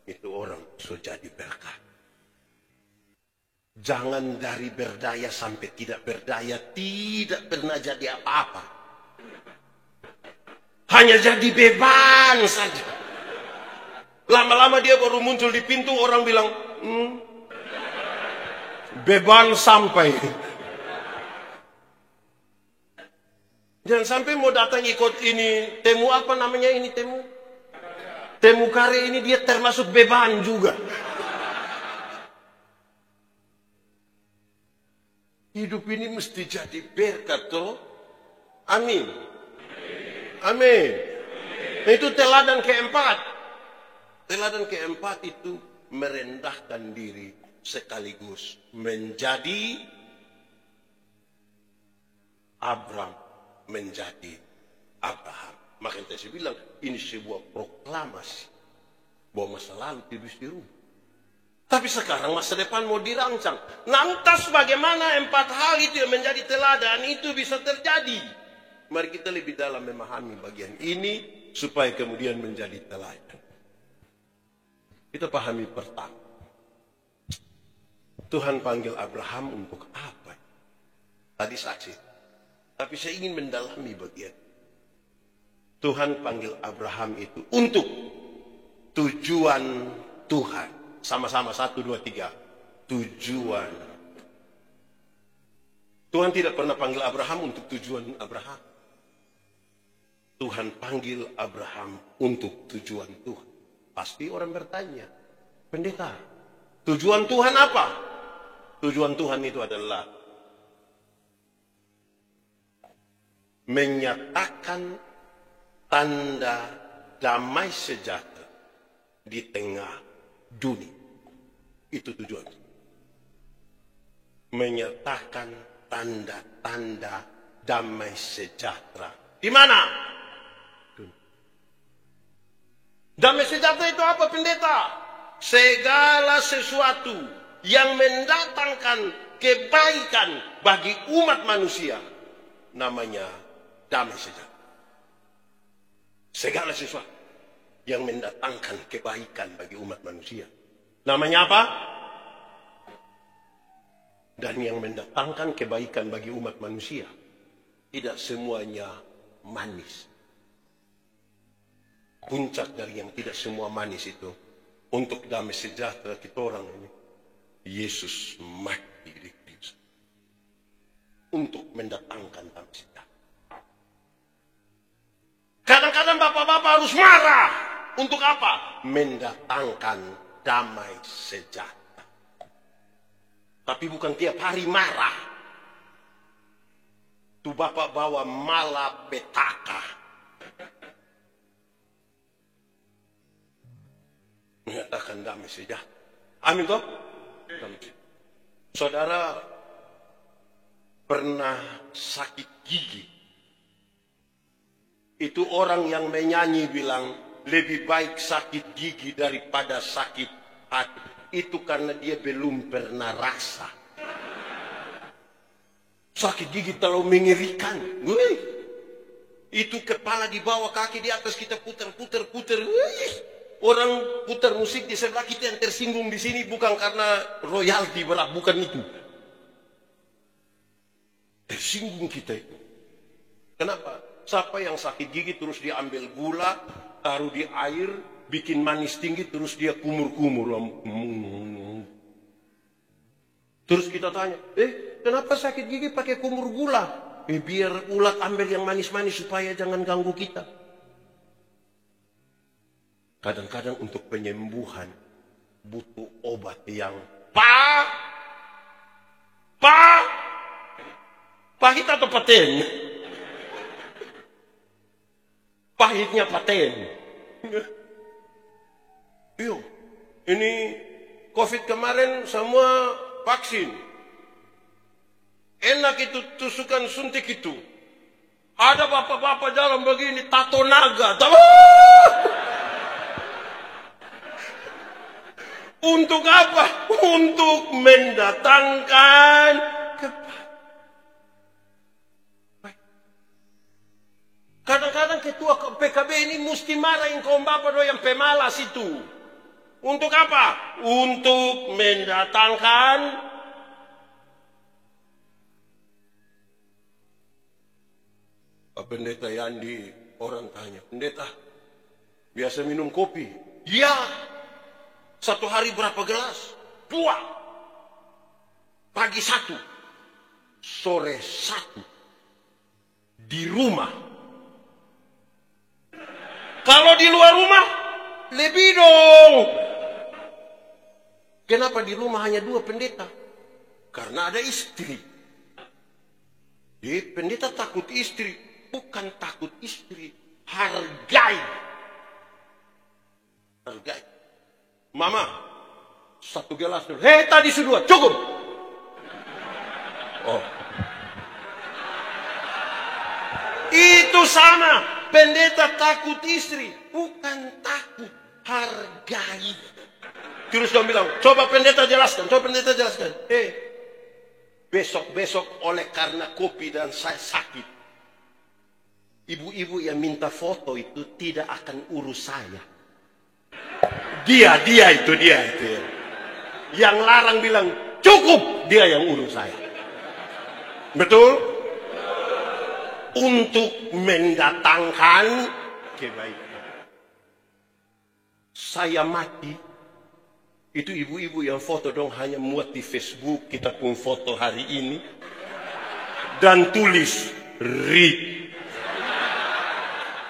itu orang sudah jadi berkat. Jangan dari berdaya sampai tidak berdaya, tidak pernah jadi apa-apa. Hanya jadi beban saja. Lama-lama dia baru muncul di pintu, orang bilang, beban sampai. Jangan sampai mau datang ikut ini, temu apa namanya ini temu? Temu kare ini dia termasuk beban juga. Hidup ini mesti jadi berkat toh. Amin. Amin. Nah, itu teladan keempat. Teladan keempat itu merendahkan diri sekaligus menjadi Abraham, menjadi Abraham. Makanya saya bilang ini sebuah proklamasi bahwa masa lalu tidak dirubah. Tapi sekarang masa depan mau dirancang. Lantas bagaimana 4 hal itu yang menjadi teladan itu bisa terjadi? Mari kita lebih dalam memahami bagian ini supaya kemudian menjadi teladan. Kita pahami pertama. Tuhan panggil Abraham untuk apa? Tadi saksi. Tapi saya ingin mendalami bagian. Tuhan panggil Abraham itu untuk tujuan Tuhan. Sama-sama 1, 2, 3. Tujuan. Tuhan tidak pernah panggil Abraham untuk tujuan Abraham. Tuhan panggil Abraham untuk tujuan Tuhan. Pasti orang bertanya, pendeta, tujuan Tuhan apa? Tujuan Tuhan itu adalah menyatakan tanda damai sejahtera di tengah dunia. Itu tujuan. Menyatakan tanda-tanda damai sejahtera. Di mana? Damai sejahtera itu apa, pendeta? Segala sesuatu yang mendatangkan kebaikan bagi umat manusia namanya damai sejahtera. Segala sesuatu yang mendatangkan kebaikan bagi umat manusia namanya apa? Dan yang mendatangkan kebaikan bagi umat manusia tidak semuanya manis. Puncak dari yang tidak semua manis itu untuk damai sejahtera kita orang ini, Yesus mati di kayu untuk mendatangkan damai sejahtera. Kadang-kadang bapak-bapak harus marah. Untuk apa? Mendatangkan damai sejahtera. Tapi bukan tiap hari marah. Tuh bapak bawa malapetaka. Menyatakan damai sejahtera. Amin toh? Saudara pernah sakit gigi? Itu orang yang menyanyi bilang, lebih baik sakit gigi daripada sakit hati. Itu karena dia belum pernah rasa. Sakit gigi terlalu mengerikan. Itu kepala di bawah, kaki di atas, kita putar. Orang putar musik di sebelah kita yang tersinggung di sini bukan karena royalti berat, bukan itu. Tersinggung kita itu. Kenapa? Siapa yang sakit gigi terus dia ambil gula, taruh di air, bikin manis tinggi, terus dia kumur-kumur. Terus kita tanya, kenapa sakit gigi pakai kumur gula? Biar ulat ambil yang manis-manis supaya jangan ganggu kita. Kadang-kadang untuk penyembuhan butuh obat yang pahit atau paten? Pahitnya paten. Yo, ini COVID kemarin semua vaksin. Enak itu tusukan suntik itu. Ada bapak-bapak jalan begini tato naga. Untuk apa? Untuk mendatangkan kadang-kadang ketua PKB ini mesti marahin kaum bapak do yang pemalas itu. Untuk apa? Untuk mendatangkan Pendeta Yandi. Orang tanya, pendeta biasa minum kopi? Ya. Satu hari berapa gelas? 2. Pagi 1, sore 1. Di rumah. Kalau di luar rumah, lebih dong. Kenapa di rumah hanya 2 pendeta? Karena ada istri. Jadi pendeta takut istri. Bukan takut istri. Hargai. Hargai. Mama, 1 gelas dulu. Tadi sudah, cukup. Oh. Itu sama. Pendeta takut istri. Bukan takut. Hargai. Terus dia bilang, coba pendeta jelaskan. Besok-besok oleh karena kopi dan saya sakit. Ibu-ibu yang minta foto itu tidak akan urus saya. Dia itu. Yang larang bilang, cukup. Dia yang urus saya. Betul? Untuk mendatangkan kebaikan. Saya mati. Itu ibu-ibu yang foto dong hanya muat di Facebook. Kita pun foto hari ini. Dan tulis, RIP.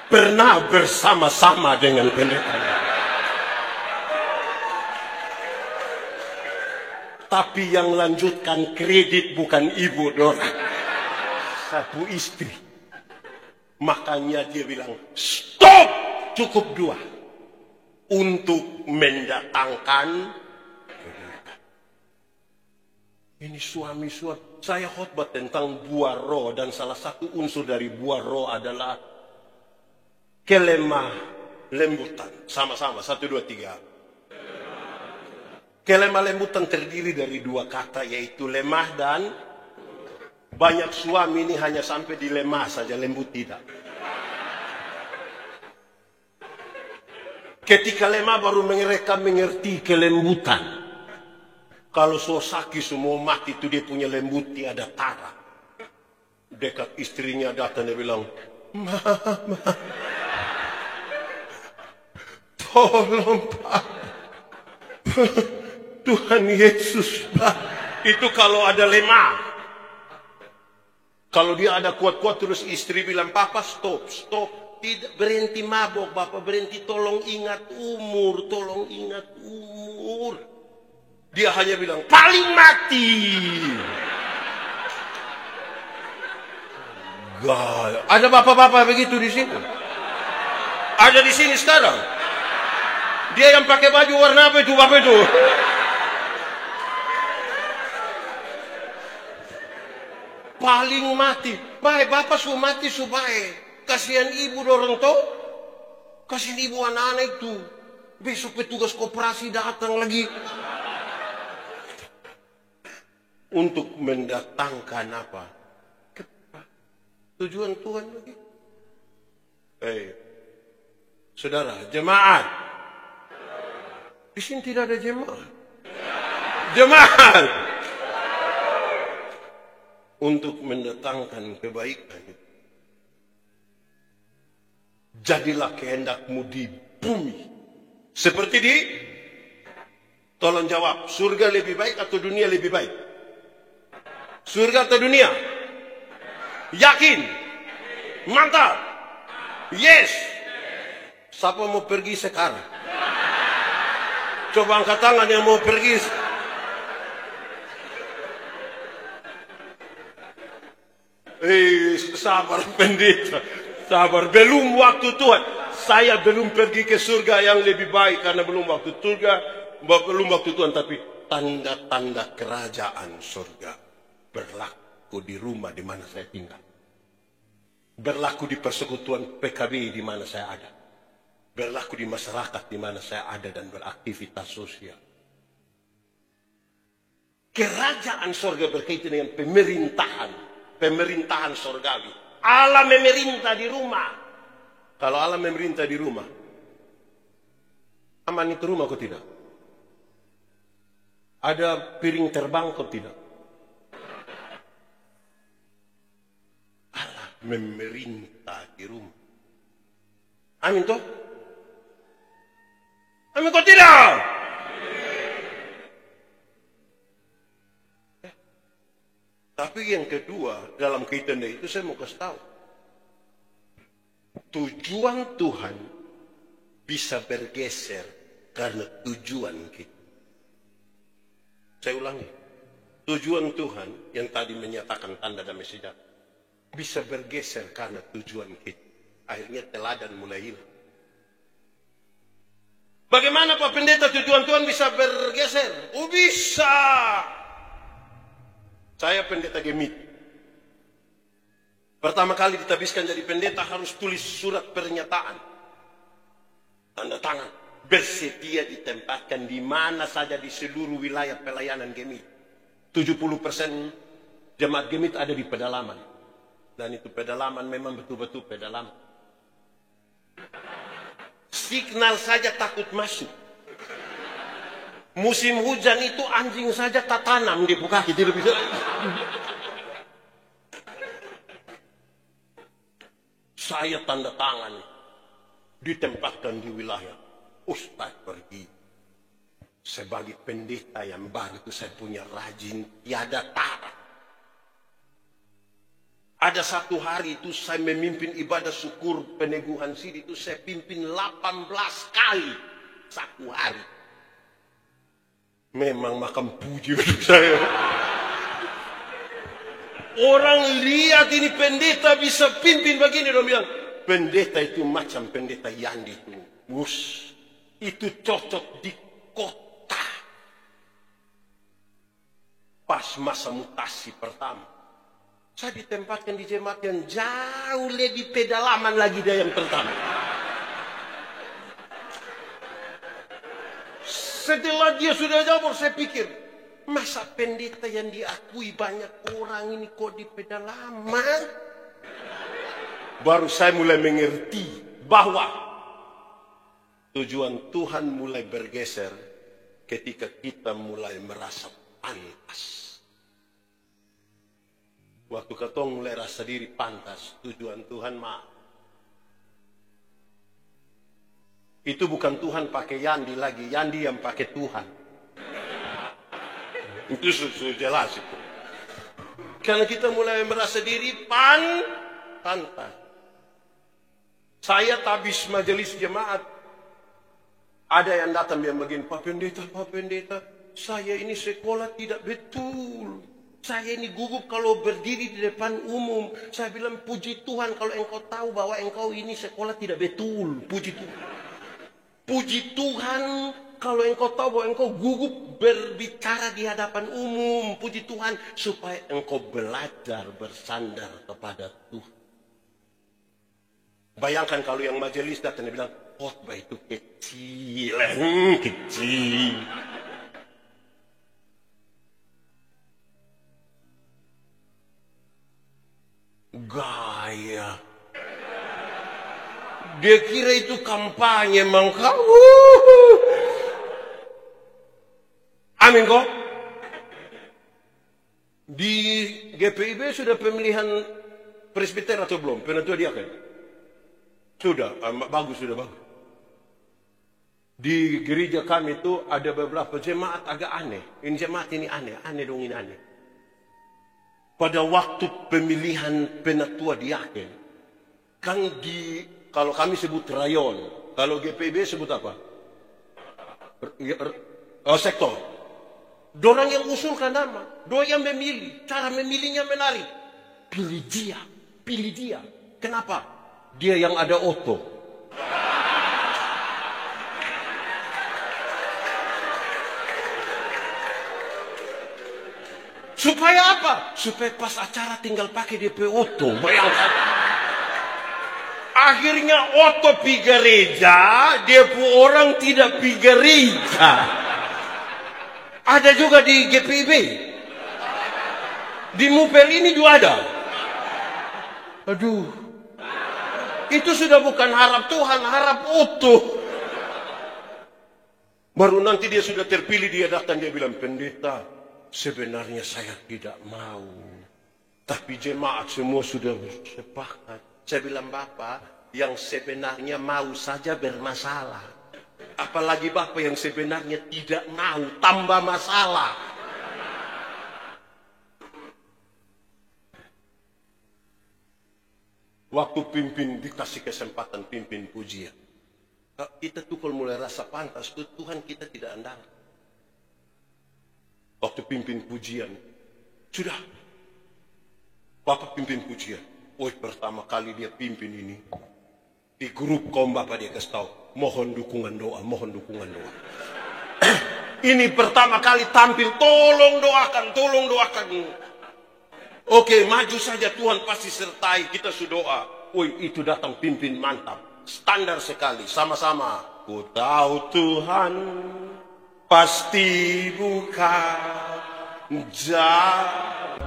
Pernah bersama-sama dengan pendeta. Tapi yang lanjutkan kredit bukan ibu Dora. 1 istri. Makanya dia bilang, stop! Cukup 2. Untuk mendatangkan kebaikan. Ini suami-suami. Saya khotbah tentang buah roh. Dan salah satu unsur dari buah roh adalah kelemah lembutan. Sama-sama, 1, 2, 3. Kelemah lembutan terdiri dari 2 kata, yaitu lemah dan banyak suami ini hanya sampai di lemah saja, lembut tidak. Ketika lemah baru mereka mengerti kelembutan. Kalau sosaki semua mati itu dia punya lembut, tiada tara. Dekat istrinya datang dia bilang, Mama, tolong Pak. Tuhan Yesus Pak. Itu kalau ada lemah. Kalau dia ada kuat-kuat terus istri bilang, Papa stop. Tidak berhenti mabok, Bapak berhenti, tolong ingat umur. Dia hanya bilang, paling mati. Gak. Ada bapak-bapak begitu di sini. Ada di sini sekarang. Dia yang pakai baju warna apa itu, bapak itu? Paling mati. Baik, bapak su mati su baik. Kasihan ibu dorong to. Kasihan ibu anak-anak itu. Besok petugas koperasi datang lagi. Untuk mendatangkan apa? Tujuan Tuhan lagi. Saudara, jemaat. Di sini tidak ada jemaat. Jemaat. untuk mendatangkan kebaikan. Jadilah kehendakmu di bumi seperti di, tolong jawab, surga lebih baik atau dunia lebih baik? Surga atau dunia? Yakin? Mantap? Yes. Siapa mau pergi sekarang? Coba angkat tangan yang mau pergi. Sabar pendeta, sabar. Belum waktu Tuhan. Saya belum pergi ke surga yang lebih baik karena belum waktu surga, belum waktu Tuhan. Tapi tanda-tanda kerajaan surga berlaku di rumah di mana saya tinggal, berlaku di persekutuan PKB di mana saya ada, berlaku di masyarakat di mana saya ada dan beraktivitas sosial. Kerajaan surga berkaitan dengan pemerintahan surgawi. Allah memerintah di rumah. Kalau Allah memerintah di rumah, aman itu rumah kok tidak? Ada piring terbang kok tidak? Allah memerintah di rumah. Amin toh? Amin kok tidak? Tapi yang kedua, dalam kaitan itu saya mau kasih tahu. Tujuan Tuhan bisa bergeser karena tujuan kita. Saya ulangi. Tujuan Tuhan yang tadi menyatakan tanda damai sejahtera bisa bergeser karena tujuan kita. Akhirnya teladan mulai hilang. Bagaimana Pak Pendeta tujuan Tuhan bisa bergeser? Oh bisa. Saya pendeta Gemit. Pertama kali ditabiskan jadi pendeta harus tulis surat pernyataan. Tanda tangan. Bersedia ditempatkan di mana saja di seluruh wilayah pelayanan Gemit. 70% jemaat Gemit ada di pedalaman. Dan itu pedalaman memang betul-betul pedalaman. Signal saja takut masuk. Musim hujan itu anjing saja tak tanam di kaki. Tidak bisa. Saya tanda tangan ditempatkan di wilayah. Ustaz pergi. Sebagai pendeta yang baru itu saya punya rajin tiada tara. Ada satu hari itu saya memimpin ibadah syukur peneguhan siri itu saya pimpin 18 kali satu hari. Memang makan puji untuk saya. Orang lihat ini pendeta bisa pimpin begini. Dia bilang, pendeta itu macam pendeta Yandi itu. Itu cocok di kota. Pas masa mutasi pertama. Saya ditempatkan di jemaat yang jauh lebih pedalaman lagi dari yang pertama. Setelah dia sudah jawab, saya pikir, masa pendeta yang diakui banyak orang ini kok di pedalaman? Baru saya mulai mengerti bahwa tujuan Tuhan mulai bergeser ketika kita mulai merasa pantas. Waktu katong mulai rasa diri pantas, tujuan Tuhan maaf. Itu bukan Tuhan pakai Yandi lagi, Yandi yang pakai Tuhan. Itu sudah jelas itu. Karena kita mulai merasa diri pantas. Saya tabis majelis jemaat. Ada yang datang yang begini, Pak Pendeta, saya ini sekolah tidak betul. Saya ini gugup kalau berdiri di depan umum. Saya bilang, puji Tuhan kalau engkau tahu bahwa engkau ini sekolah tidak betul. Puji Tuhan. Puji Tuhan kalau engkau tahu bahwa engkau gugup berbicara di hadapan umum. Puji Tuhan supaya engkau belajar bersandar kepada Tuhan. Bayangkan kalau yang majelis datang dan bilang, khotbah itu kecil. Kecil. Gaya. Dia kira itu kampanye mangkau. Amin kok. Di GPIB sudah pemilihan presbiter atau belum? Penatua diaken? Sudah, bagus, sudah bagus. Di gereja kami itu ada beberapa jemaat agak aneh. Ini jemaat ini aneh dong ini aneh. Pada waktu pemilihan penatua diaken, kan kalau kami sebut rayon, kalau GPIB sebut apa? Sektor. Dorang yang usulkan nama, dorang yang memilih. Cara memilihnya menarik. Pilih dia. Kenapa? Dia yang ada oto. Supaya apa? Supaya pas acara tinggal pakai DP oto. Bayangkan. Akhirnya oto pi gereja, dia orang tidak pi gereja. Ada juga di GPIB. Di Mupel ini juga ada. Aduh. Itu sudah bukan harap Tuhan, harap utuh. Baru nanti dia sudah terpilih, dia datang, dia bilang, pendeta, sebenarnya saya tidak mau. Tapi jemaat semua sudah sepakat. Saya bilang, Bapak, yang sebenarnya mau saja bermasalah. Apalagi Bapak yang sebenarnya tidak mau, tambah masalah. Waktu pimpin dikasih kesempatan pimpin pujian. Kita tuh kalau mulai rasa pantas, Tuhan kita tidak andal. Waktu pimpin pujian, sudah. Bapak pimpin pujian. Pertama kali dia pimpin ini. Di grup kaum Bapak dia kasih tahu, mohon dukungan doa. Ini pertama kali tampil, tolong doakan. Oke, maju saja, Tuhan pasti sertai, kita sudoa. Itu datang pimpin mantap, standar sekali, sama-sama. Ku tahu Tuhan pasti buka jalan.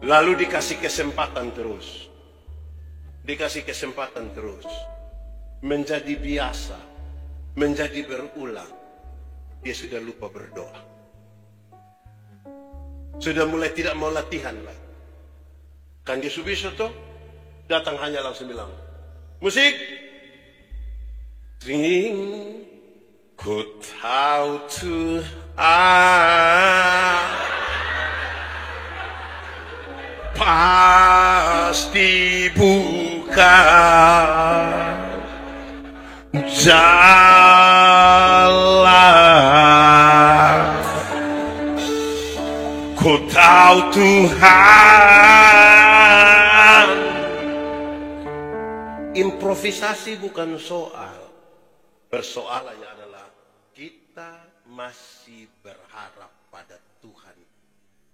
Lalu dikasih kesempatan terus. Menjadi biasa, menjadi berulang. Dia sudah lupa berdoa. Sudah mulai tidak mau latihan lagi. Kan dia Subiso tuh datang hanya langsung bilang, musik. Sing, ku tahu Tuhan pasti buka jalan. Ku tahu Tuhan. Improvisasi bukan soal. Persoalannya adalah kita masih berharap pada Tuhan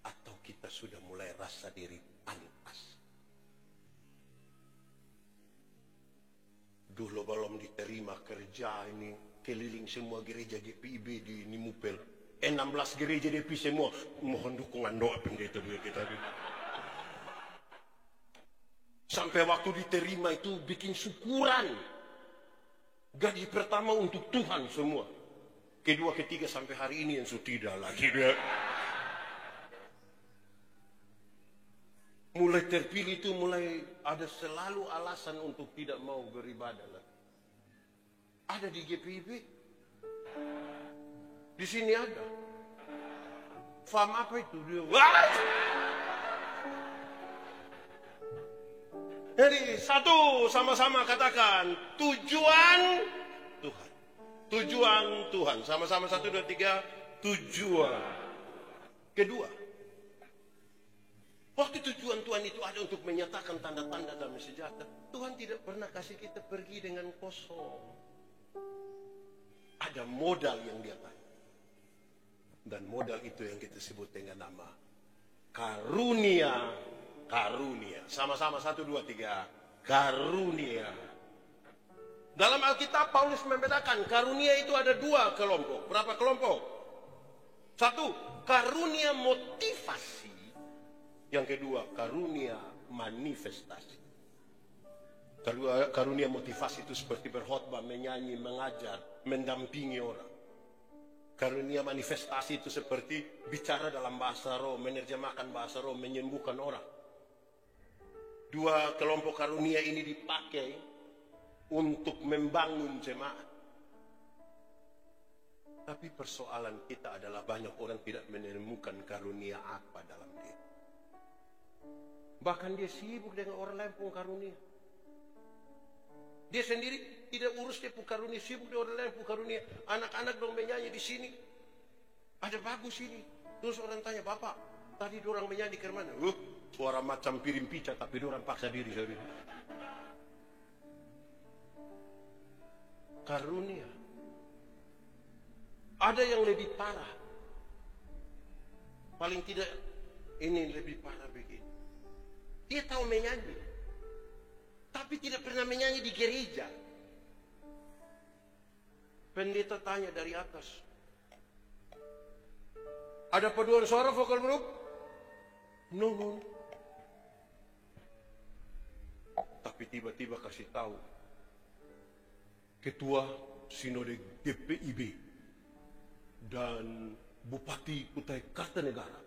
atau kita sudah mulai rasa diri pantas. Dulu belum diterima kerja ini, keliling semua gereja GPIB di Nimupel. 16 gereja DP semua mohon dukungan doa pendeta kita. Sampai waktu diterima itu bikin syukuran. Gaji pertama untuk Tuhan semua. Kedua, ketiga sampai hari ini yang sudah tidak lagi. Mulai terpilih itu mulai ada selalu alasan untuk tidak mau beribadah lagi. Ada di GPIB. Di sini ada. Faham apa itu dia? What? Jadi satu, sama-sama katakan tujuan Tuhan. Tujuan Tuhan. Sama-sama 1, 2, 3. Tujuan. Kedua, waktu tujuan Tuhan itu ada untuk menyatakan tanda-tanda damai sejahtera. Tuhan tidak pernah kasih kita pergi dengan kosong. Ada modal yang dia kasih. Dan modal itu yang kita sebut dengan nama karunia. Karunia. Sama-sama 1, 2, 3. Karunia. Dalam Alkitab Paulus membedakan karunia itu ada 2 kelompok. Berapa kelompok? 1, karunia motivasi. Yang kedua, karunia manifestasi. Karunia motivasi itu seperti berkhotbah, menyanyi, mengajar, mendampingi orang. Karunia manifestasi itu seperti bicara dalam bahasa roh, menerjemahkan bahasa roh, menyembuhkan orang. Dua kelompok karunia ini dipakai untuk membangun jemaat. Tapi persoalan kita adalah banyak orang tidak menemukan karunia apa dalam dia. Bahkan dia sibuk dengan orang lain pun karunia. Dia sendiri tidak urus dia pun karunia, sibuk dengan orang lain pun karunia. Anak-anak dong menyanyi di sini. Ada bagus ini. Terus orang tanya, Bapak, tadi dorang menyanyi ke mana? Suara macam piring pica, tapi dorang paksa diri. Karunia. Ada yang lebih parah. Paling tidak ini lebih parah begini. Dia tahu menyanyi, tapi tidak pernah menyanyi di gereja. Pendeta tanya dari atas, ada paduan suara vokal group? No. Tapi tiba-tiba kasih tahu, Ketua Sinode GPIB dan Bupati Kutai Kartanegara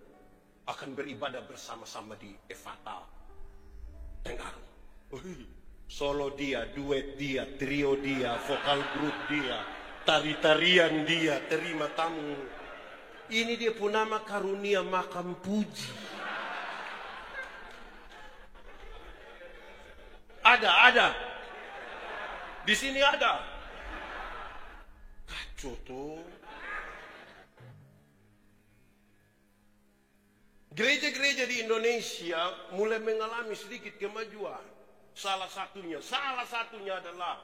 akan beribadah bersama-sama di Efata Tenggarong. Solo dia, duet dia, trio dia, vokal grup dia, tari-tarian dia, terima tamu. Ini dia pun nama karunia makam puji. Ada. Di sini ada. Kacau tuh. Gereja-gereja di Indonesia mulai mengalami sedikit kemajuan. Salah satunya adalah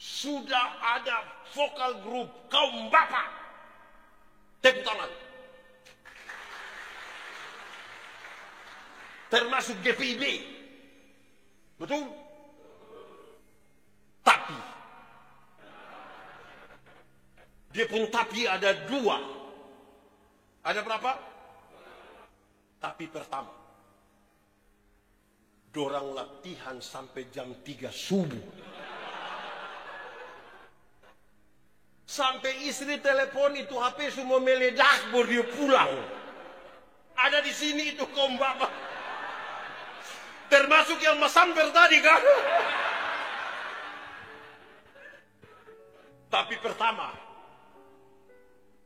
sudah ada vokal grup kaum bapak. Tepuk tangan. Termasuk GPIB. Betul? Tapi dia pun tapi ada dua. Ada berapa? Tapi pertama, dorang latihan sampai jam 3 subuh. Sampai istri telepon itu HP semua meledak baru dia pulang. Ada di sini itu kaum bapak. Termasuk yang masamper tadi kan. Tapi pertama.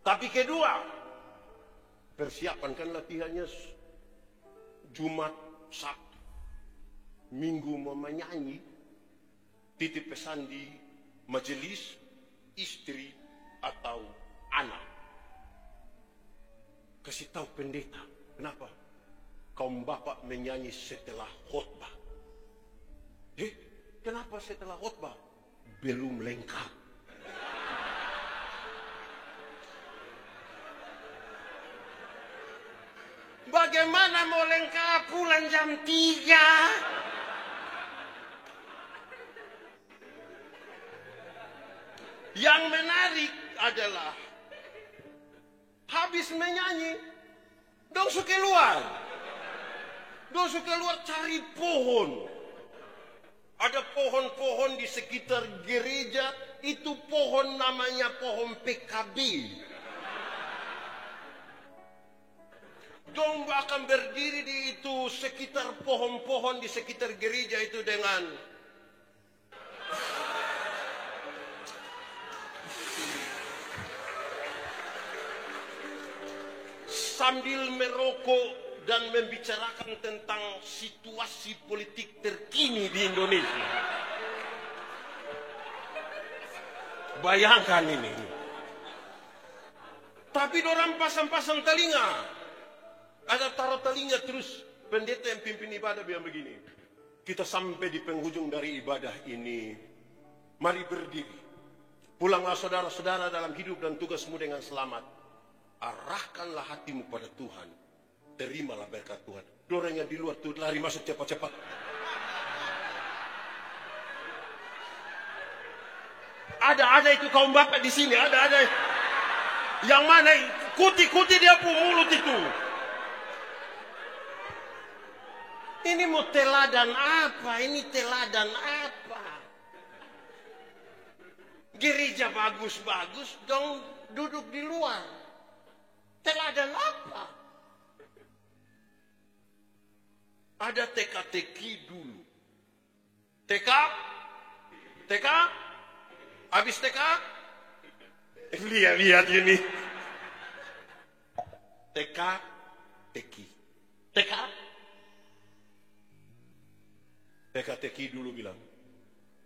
Tapi kedua, persiapan kan latihannya Jumat, Sabtu, Minggu mau menyanyi, titip pesan di majelis, istri atau anak. Kasih tahu pendeta, kenapa? Kaum bapak menyanyi setelah khotbah. Kenapa setelah khotbah? Belum lengkap. Bagaimana mau lengkap pulang jam 3? Yang menarik adalah habis menyanyi, dong suka keluar cari pohon. Ada pohon-pohon di sekitar gereja, itu pohon namanya pohon PKB. Dong akan berdiri di itu sekitar pohon-pohon di sekitar gereja itu dengan sambil merokok dan membicarakan tentang situasi politik terkini di Indonesia. Bayangkan ini. Tapi dorang pasang-pasang telinga. Ada taruh telinga terus. Pendeta yang pimpin ibadah bilang begini. Kita sampai di penghujung dari ibadah ini. Mari berdiri. Pulanglah saudara-saudara dalam hidup dan tugasmu dengan selamat. Arahkanlah hatimu pada Tuhan. Terimalah berkat Tuhan. Dorang yang di luar tuh lari masuk cepat-cepat. Ada itu kaum bapak di sini. Ada. Yang mana kuti dia pun mulut itu. Ini mau teladan apa? gereja bagus-bagus, dong duduk di luar. Teladan apa? Ada teka-teki dulu. TK, habis TK, lihat ini. Teka-teki. Teka-teki dulu bilang,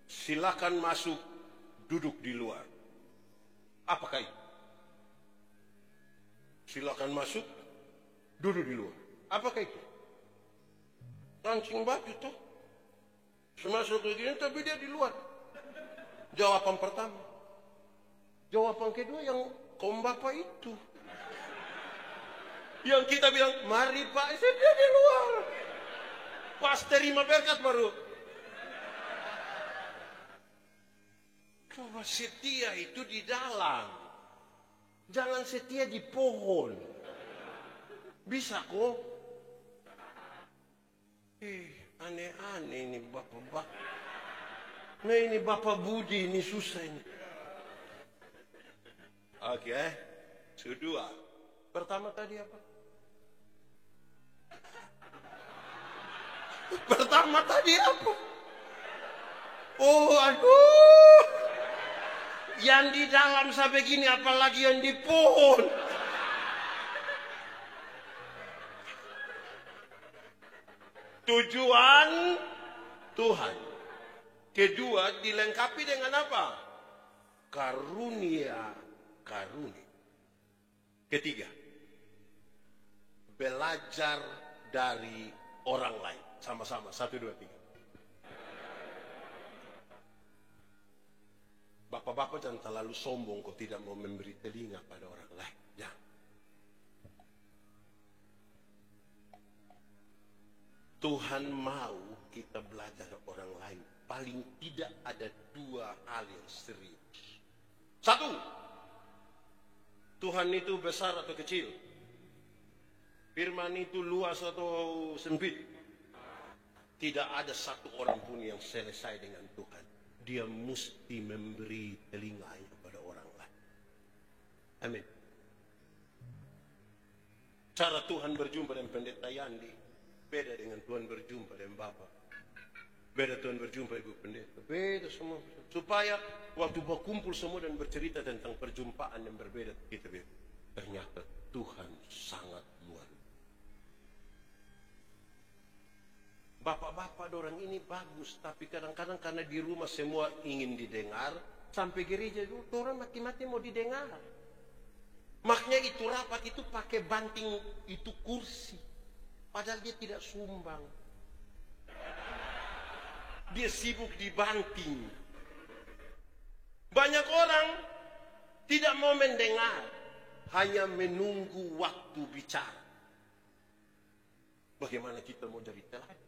silakan masuk, duduk di luar. Apakah itu? Silakan masuk, duduk di luar. Apakah itu? Kancing baju tuh. Semasuk begini tapi dia di luar. Jawaban pertama. Jawaban kedua yang kaum bapak itu. Yang kita bilang, mari Pak, dia di luar. Pas terima berkat baru. Coba setia itu di dalam. Jangan setia di pohon. Bisa kok. Aneh-aneh ini bapak-bapak. Nah ini Bapak Budi, ini susah ini. Oke, kedua. Pertama tadi apa? Pertama tadi apa? Oh aduh. Yang di dalam sampai gini apalagi yang di pohon. Tujuan Tuhan. Kedua dilengkapi dengan apa? Karunia. Ketiga, belajar dari orang lain. Sama-sama, 1, 2, 3. Bapak-bapak jangan terlalu sombong kok tidak mau memberi telinga pada orang lain. Ya. Tuhan mau kita belajar dari orang lain. Paling tidak ada 2 hal yang serius. 1, Tuhan itu besar atau kecil? Firman itu luas atau sempit? Tidak ada satu orang pun yang selesai dengan Tuhan. Dia mesti memberi telinganya pada orang lain. Amin. Cara Tuhan berjumpa dengan pendeta Yandi beda dengan Tuhan berjumpa dengan Bapak. Beda Tuhan berjumpa Ibu Pendeta. Beda semua. Supaya waktu berkumpul semua dan bercerita tentang perjumpaan yang berbeda, kita beda. Ternyata Tuhan sangat luar. Bapak-bapak orang ini bagus, tapi kadang-kadang karena di rumah semua ingin didengar, sampai gereja itu orang mati-mati mau didengar. Makanya itu rapat itu pakai banting itu kursi, padahal dia tidak sumbang. Dia sibuk dibanting. Banyak orang tidak mau mendengar, hanya menunggu waktu bicara. Bagaimana kita mau jadi teladan?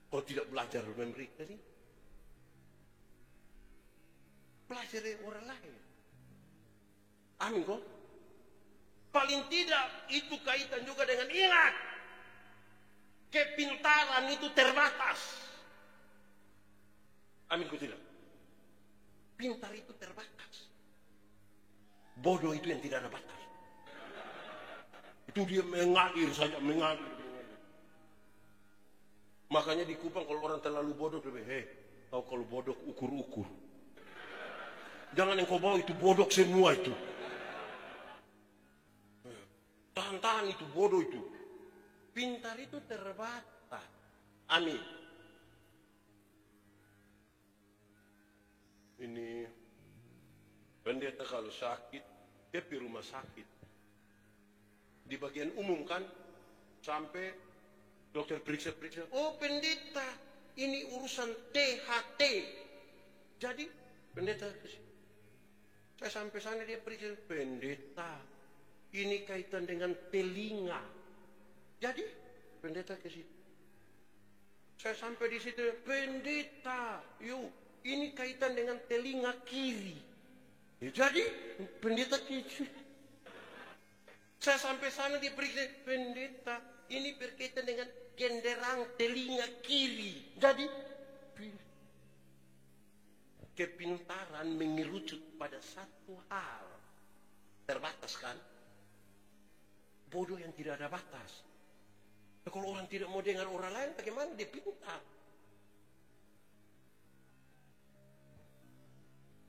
Kalau tidak belajar memberi tadi, belajar dari orang lain. Amin kok. Paling tidak itu kaitan juga dengan ingat, kepintaran itu terbatas. Amin kok tidak. Pintar itu terbatas. Bodoh itu yang tidak ada batas. Itu dia mengalir saja, mengalir. Makanya di Kupang kalau orang terlalu bodoh, tahu kalau bodoh ukur-ukur. Jangan yang kau bawa itu bodoh semua itu. Tahan-tahan itu bodoh itu. Pintar itu terbatas. Amin. Ini pendeta kalau sakit, dia pergi rumah sakit. Di bagian umum kan, sampai dokter periksa-periksa. Oh pendeta, ini urusan THT. Jadi pendeta kesini. Saya sampai sana dia periksa. Pendeta, ini kaitan dengan telinga. Jadi pendeta kesini. Saya sampai di situ. Pendeta, yuk. Ini kaitan dengan telinga kiri. Jadi pendeta kiri. Saya sampai sana dia periksa. Pendeta, ini berkaitan dengan genderang telinga kiri. Jadi kepintaran mengerucut pada satu hal. Terbatas kan? Bodoh yang tidak ada batas. Nah, kalau orang tidak mau dengar orang lain, bagaimana dia pintar?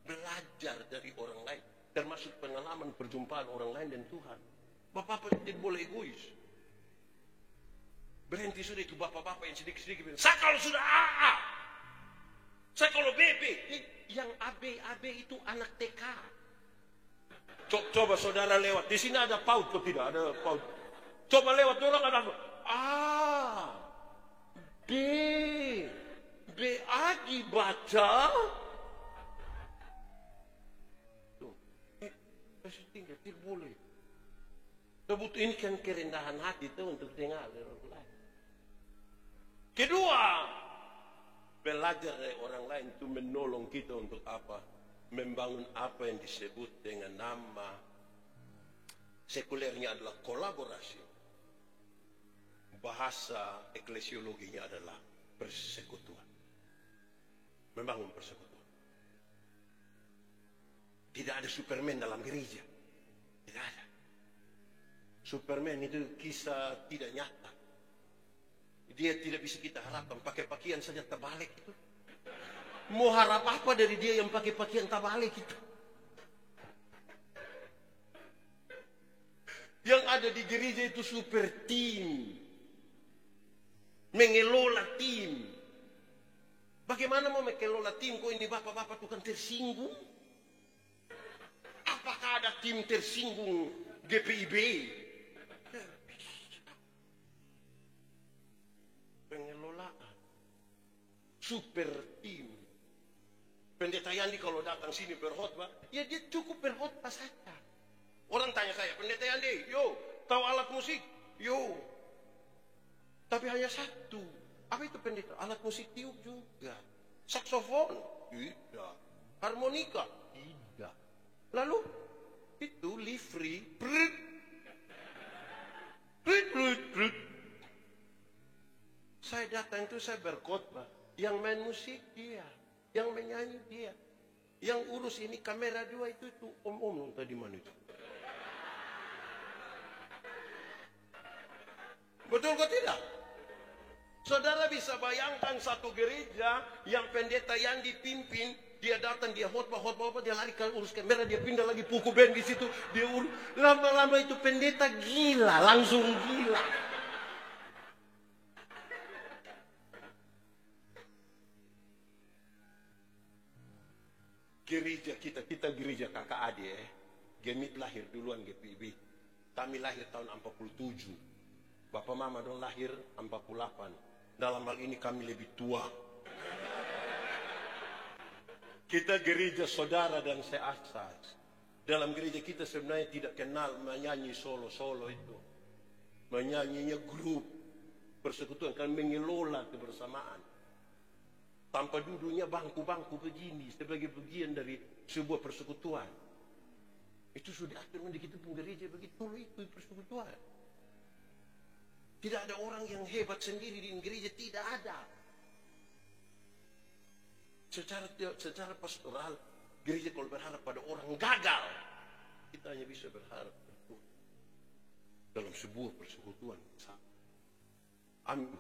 Belajar dari orang lain, termasuk pengalaman perjumpaan orang lain dan Tuhan. Bapak-bapak tidak boleh egois. Berhenti sudah itu bapak-bapak yang sedikit-sedikit bilang, saya kalau sudah AA, saya kalau BB. Yang AB itu anak TK. Coba saudara lewat, di sini ada PAUD atau tidak? Ada PAUD. Coba lewat, orang ada A, B A dibaca. Tuh, masih tinggal, tidak boleh. Sebut ini kan kerendahan hati itu untuk dengar dari orang lain. Kedua, belajar dari orang lain itu menolong kita untuk apa? Membangun apa yang disebut dengan nama sekulernya adalah kolaborasi. Bahasa eklesiologinya adalah persekutuan. Membangun persekutuan. Tidak ada Superman dalam gereja. Tidak ada. Superman itu kisah tidak nyata. Dia tidak bisa kita harapkan. Pakai pakaian saja terbalik itu. Mau harap apa dari dia yang pakai pakaian terbalik itu? Yang ada di gereja itu super team. Mengelola tim. Bagaimana mau mengelola tim? Kok ini bapak-bapak itu kan tersinggung? Apakah ada tim tersinggung GPIB? Pengelolaan. Super team. Pendeta Yandi kalau datang sini berkhotbah, ya dia cukup berkhotbah saja. Orang tanya saya, Pendeta Yandi, yo, tahu alat musik? Yo. Tapi hanya satu. Apa itu pendeta? Alat musik tiup juga. Saksofon? Tidak. Harmonika? Tidak. Lalu itu livery. Brut. Brut, brut, brut. Saya datang itu saya berkhotbah. Yang main musik dia. Yang menyanyi dia. Yang urus ini kamera dua itu om-om tadi mana itu. Betul kok tidak? Saudara bisa bayangkan satu gereja yang pendeta yang dipimpin, dia datang, dia khotbah, dia lari ke urus kamera, dia pindah lagi pukul band di situ, dia urus. Lama-lama itu pendeta gila, langsung gila. Gereja kita gereja kakak adik Gemit lahir duluan GPIB. Kami lahir tahun 47. Bapak mama dong lahir 48. Dalam hal ini kami lebih tua. Kita gereja saudara dan seasas. Dalam gereja kita sebenarnya tidak kenal menyanyi solo-solo itu. Menyanyinya grup. Persekutuan kan mengelola kebersamaan. Tanpa duduknya bangku-bangku begini sebagai bagian dari sebuah persekutuan. Itu sudah atur di kita pun gereja begitu itu persekutuan. Tidak ada orang yang hebat sendiri di gereja, tidak ada. Secara pastoral, gereja kalau berharap pada orang gagal, kita hanya bisa berharap dalam sebuah persekutuan. Amin.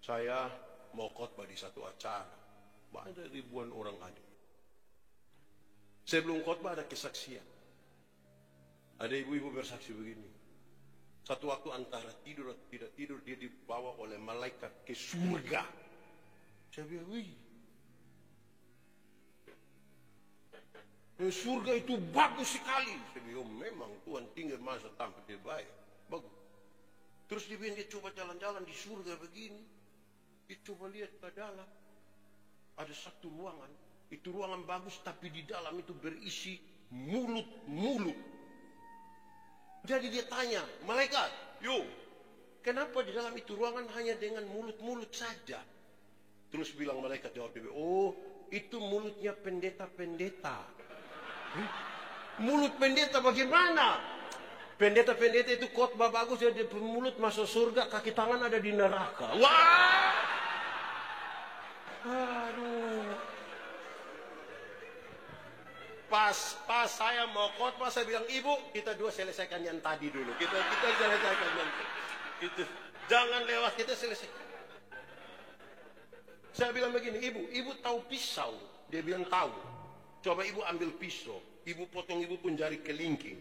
Saya mau khotbah di satu acara, ada ribuan orang ada. Sebelum khotbah ada kesaksian. Ada ibu-ibu bersaksi begini. Satu waktu antara tidur atau tidak tidur, dia dibawa oleh malaikat ke surga. Saya bilang, wih, surga itu bagus sekali. Saya bilang, memang Tuhan tinggal masa tanpa dia baik, bagus. Terus dia coba jalan-jalan di surga begini. Dia coba lihat ke dalam. Ada satu ruangan. Itu ruangan bagus, tapi di dalam itu berisi mulut-mulut. Jadi dia tanya, malaikat, yo, kenapa di dalam itu ruangan hanya dengan mulut-mulut saja? Terus bilang malaikat jawab, oh, itu mulutnya pendeta-pendeta. Mulut pendeta bagaimana? Pendeta-pendeta itu khotbah bagus, dia mulut masuk surga, kaki tangan ada di neraka. Wah! Aduh, pas saya mau khotbah, saya bilang, Ibu, kita dua selesaikan yang tadi dulu. Kita selesaikan yang itu. Jangan lewat, kita selesaikan. Saya bilang begini, Ibu tahu pisau? Dia bilang tahu. Coba Ibu ambil pisau, Ibu potong Ibu pun jari kelingking.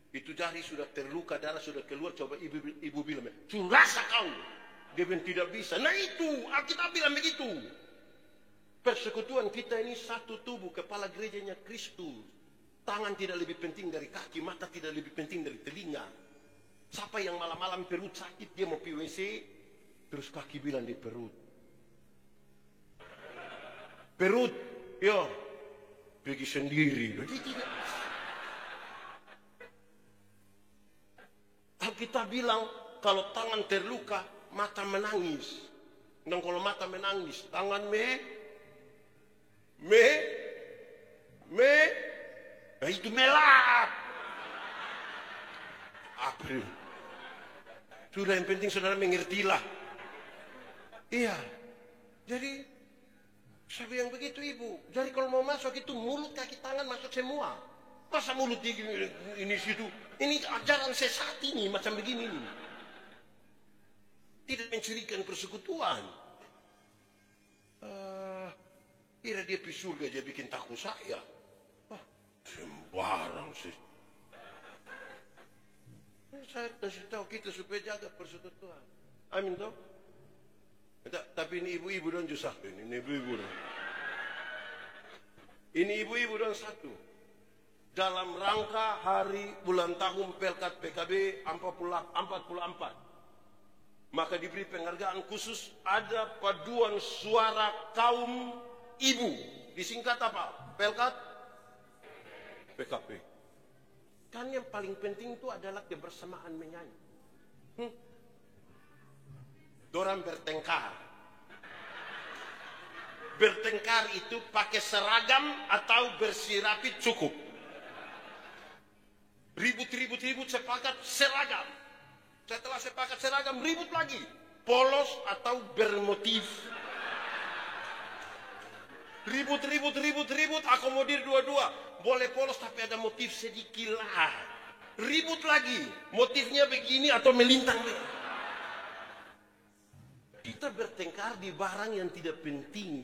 Itu jari sudah terluka, darah sudah keluar. Coba Ibu bilang, curasa kau. Dia bilang tidak bisa. Nah itu, Alkitab bilang begitu. Persekutuan kita ini satu tubuh, kepala gerejanya Kristus. Tangan tidak lebih penting dari kaki, mata tidak lebih penting dari telinga. Siapa yang malam-malam perut sakit, dia mau PWC, terus kaki bilang di perut. Perut, yo, pergi sendiri. Alkitab bilang, kalau tangan terluka, mata menangis. Dan kalau mata menangis, tangan nah itu melap. April. Sudah, yang penting saudara mengertilah. Iya. Jadi saya bilang begitu, Ibu. Jadi kalau mau masuk itu mulut, kaki, tangan masuk semua. Masa mulut ini situ? Ini ajaran sesat ini macam begini nih. Tidak mencirikan persekutuan. Kira dia pergi surga, dia bikin takut saya. Sembarang sih. Saya kasih tahu kita supaya jaga persekutuan. Amin toh? Tapi ini ibu-ibu dan jusah ini ibu-ibu. Ini ibu-ibu dan satu. Dalam rangka hari bulan tahun Pelkat PKB 44. Maka diberi penghargaan khusus, ada paduan suara kaum ibu. Disingkat apa? Pelkat PKP. Kan yang paling penting itu adalah kebersamaan menyanyi. Dorang bertengkar. Bertengkar itu pakai seragam atau bersih rapi cukup. Ribut sepakat seragam. Setelah sepakat seragam, ribut lagi. Polos atau bermotif. Ribut, akomodir dua-dua. Boleh polos tapi ada motif sedikit lah. Ribut lagi. Motifnya begini atau melintang. Kita bertengkar di barang yang tidak penting.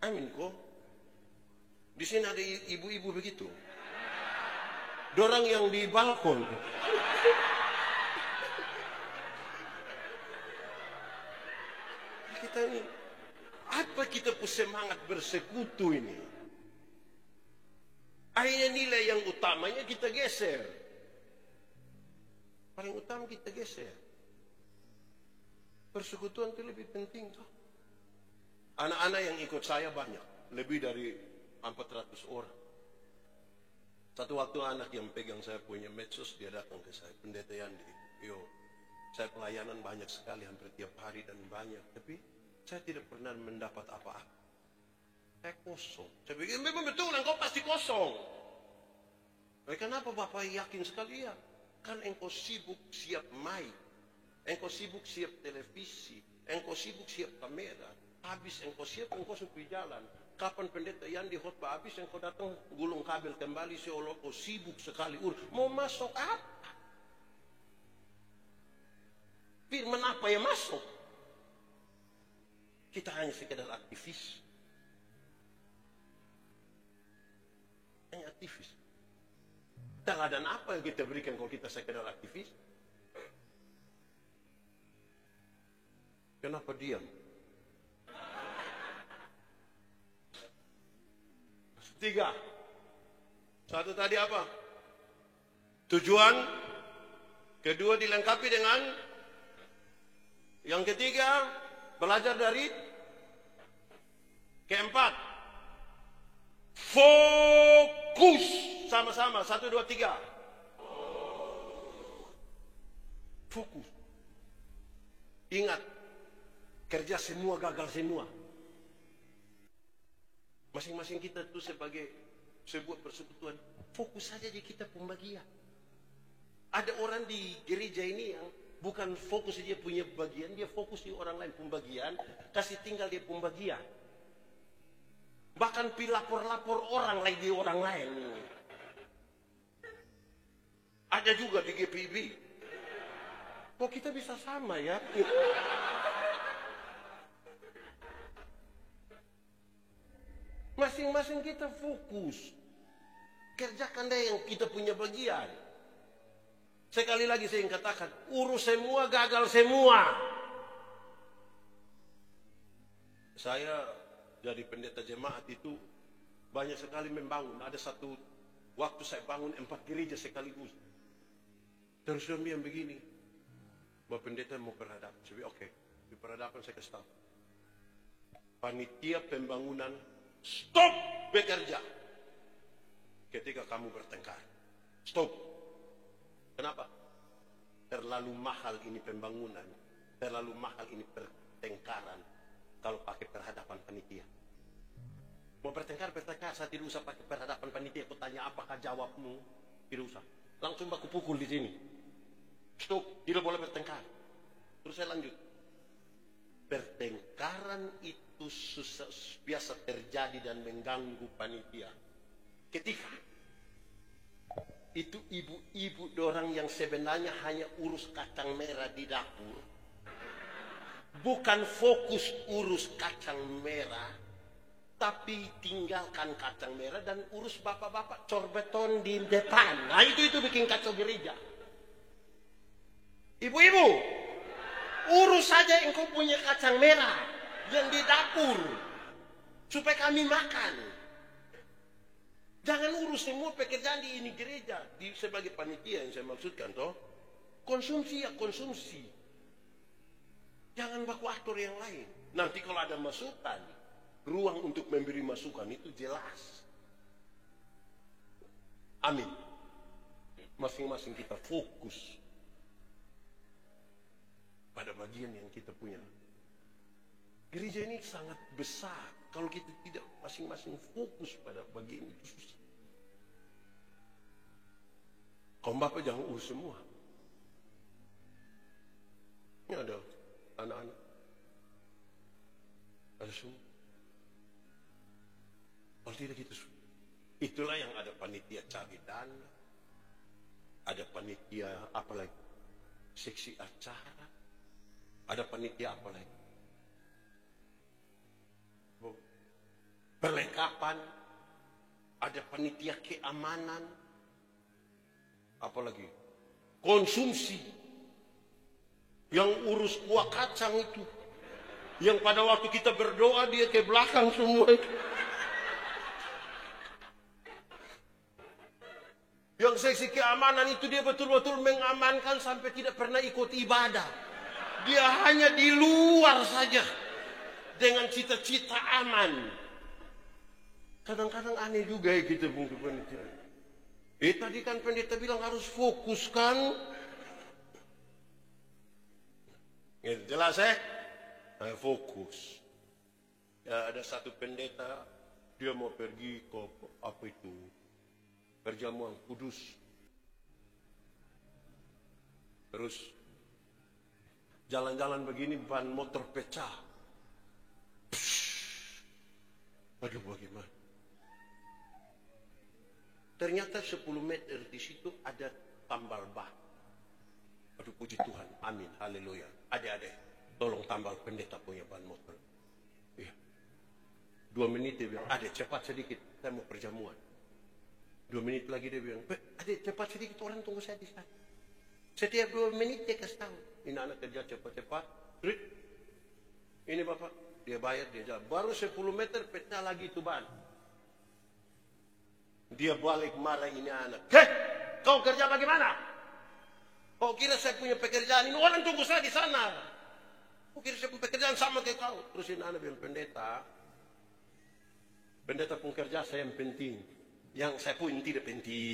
Amin kok. Di sini ada ibu-ibu begitu. Dorang yang di balkon. Kita ini, apa kita pun semangat bersekutu ini? Akhirnya nilai yang utamanya kita geser. Paling utama kita geser. Persekutuan itu lebih penting toh. Anak-anak yang ikut saya banyak, lebih dari 400 orang. Satu waktu anak yang pegang saya punya medsos, dia datang ke saya, Pendeta Yandi, saya pelayanan banyak sekali, hampir tiap hari dan banyak, tapi saya tidak pernah mendapat apa-apa. Saya kosong. Saya pikir memang betul, engkau pasti kosong. Kenapa Bapak yakin sekali ya? Kan engkau sibuk siap mic, engkau sibuk siap televisi, engkau sibuk siap kamera. Habis engkau siap, engkau supaya jalan. Kapan Pendeta Yandi khotbah habis, engkau datang gulung kabel kembali, seolah kau sibuk sekali. Mau masuk apa? Firman apa yang masuk? Kita hanya sekedar aktivis. Hanya aktivis. Teladan apa yang kita berikan kalau kita sekedar aktivis? Kenapa diam? Tiga. Satu tadi apa? Tujuan. Kedua dilengkapi dengan. Yang ketiga, belajar dari. Keempat, fokus. Sama-sama. 1, 2, 3. Fokus. Ingat, kerja semua gagal semua. Masing-masing kita itu sebagai sebuah persekutuan, fokus saja di kita pembagian. Ada orang di gereja ini yang bukan fokus dia punya bagian, dia fokus di orang lain pembagian, kasih tinggal dia pembagian. Bahkan pilapor-lapor orang lagi orang lain. Ada juga di GPIB. Kok kita bisa sama ya? Masing-masing kita fokus. Kerjakan deh yang kita punya bagian. Sekali lagi saya ingin katakan, urus semua, gagal semua. Saya jadi pendeta jemaat itu banyak sekali membangun. Ada satu waktu saya bangun 4 gereja sekaligus. Terus dia bilang begini, Bapak pendeta mau perhadapan. Saya bilang, oke, di perhadapan saya kasih tahu. Panitia pembangunan stop bekerja ketika kamu bertengkar. Stop. Kenapa? Terlalu mahal ini pembangunan, terlalu mahal ini pertengkaran kalau pakai perhadapan panitia. Mau bertengkar, saya tidak usah pakai perhadapan panitia. Aku tanya apakah jawabmu, tidak usah. Langsung baku pukul di sini. Stop, tidak boleh bertengkar. Terus saya lanjut. Pertengkaran itu biasa terjadi dan mengganggu panitia. Ketika itu ibu-ibu dorang yang sebenarnya hanya urus kacang merah di dapur, bukan fokus urus kacang merah, tapi tinggalkan kacang merah dan urus bapak-bapak cor beton di depan. Nah itu bikin kacau gereja. Ibu-ibu, urus saja engkau punya kacang merah yang di dapur supaya kami makan. Jangan urus semua pekerjaan di ini gereja. Sebagai panitia yang saya maksudkan toh, konsumsi ya konsumsi. Jangan baku atur yang lain. Nanti kalau ada masukan, ruang untuk memberi masukan itu jelas. Amin. Masing-masing kita fokus pada bagian yang kita punya. Gereja ini sangat besar. Kalau kita tidak masing-masing fokus pada bagian itu susah. Kaum bapak jangan urus semua. Ini ada anak-anak. Ada semua. Kalau tidak gitu, itulah yang ada panitia cari dana. Ada panitia apa lagi? Seksi acara. Ada panitia apa lagi? Perlengkapan. Ada panitia keamanan. Apalagi konsumsi. Yang urus kuah kacang itu. Yang pada waktu kita berdoa dia ke belakang semua itu. Yang seksi keamanan itu dia betul-betul mengamankan sampai tidak pernah ikut ibadah. Dia hanya di luar saja. Dengan cita-cita aman. Kadang-kadang aneh juga ya kita punya panitia. Tadi kan pendeta bilang harus fokus kan. Jelas fokus. Ya, ada satu pendeta, dia mau pergi ke apa itu, perjamuan kudus. Terus jalan-jalan begini ban motor pecah. Aduh bagaimana? Ternyata 10 meter di situ ada tambal ban. Aduh puji Tuhan, amin, haleluya. Adik-adik, tolong tambal pendeta punya ban motor. Iya. 2 menit dia bilang, adik cepat sedikit, saya mau perjamuan. 2 menit lagi dia bilang, adik cepat sedikit, orang tunggu saya di sana. Setiap 2 menit dia kasih tahu. Ini anak kerja cepat-cepat. Ini bapak, dia bayar, dia jalan. Baru 10 meter pecah lagi itu ban. Dia balik marah ini anak. Kau kerja bagaimana? Kau kira saya punya pekerjaan ini? Orang tunggu saya di sana. Kau kira saya punya pekerjaan sama kayak kau? Terus ini anak bilang, pendeta pun kerja saya yang penting. Yang saya pun tidak penting.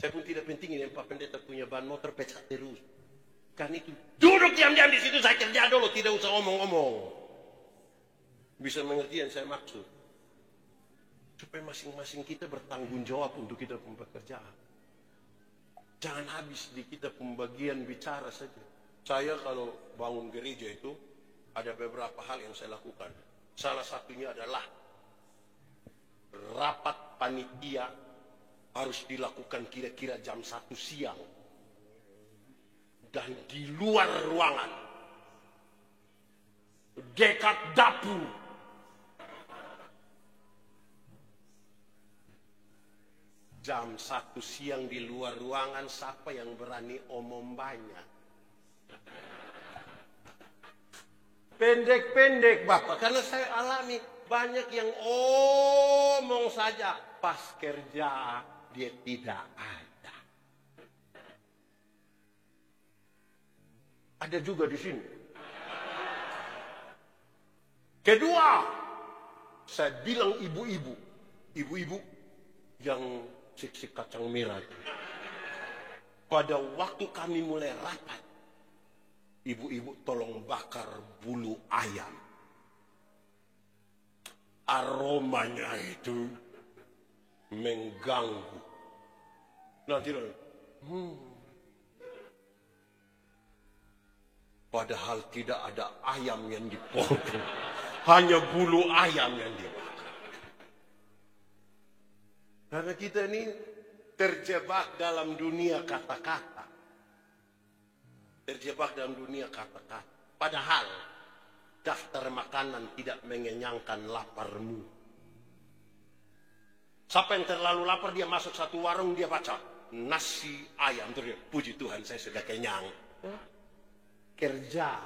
Saya pun tidak penting ini Pak pendeta punya ban motor pecah terus. Kan itu duduk diam-diam di situ, saya kerja dulu, tidak usah omong-omong. Bisa mengerti yang saya maksud. Supaya masing-masing kita bertanggung jawab untuk kita pekerjaan. Jangan habis di kita pembagian bicara saja. Saya kalau bangun gereja itu ada beberapa hal yang saya lakukan. Salah satunya adalah rapat panitia harus dilakukan kira-kira jam 1 siang. Dan di luar ruangan. Dekat dapur. Jam 1 siang di luar ruangan, siapa yang berani omong banyak? Pendek-pendek Bapak, karena saya alami banyak yang omong saja, pas kerja dia tidak ada. Ada juga di sini. Kedua, saya bilang ibu-ibu yang sik kacang merah. Pada waktu kami mulai rapat, ibu-ibu tolong bakar bulu ayam. Aromanya itu mengganggu. Nanti padahal tidak ada ayam yang dipotong. Hanya bulu ayam yang dibakar. Karena kita ini terjebak dalam dunia kata-kata. Terjebak dalam dunia kata-kata. Padahal daftar makanan tidak mengenyangkan laparmu. Siapa yang terlalu lapar, dia masuk satu warung, dia baca nasi ayam. Terus dia, puji Tuhan saya sudah kenyang. Kerja.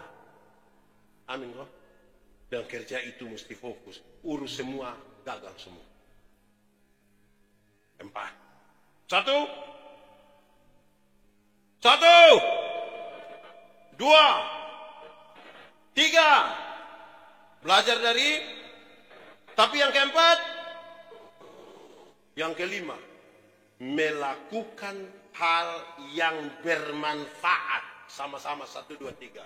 Amin loh. Dan kerja itu mesti fokus. Urus semua, gagal semua. 4. 1. 2. 3. Belajar dari. Tapi yang keempat. Yang kelima. Melakukan hal yang bermanfaat. Sama-sama 1, 2, 3.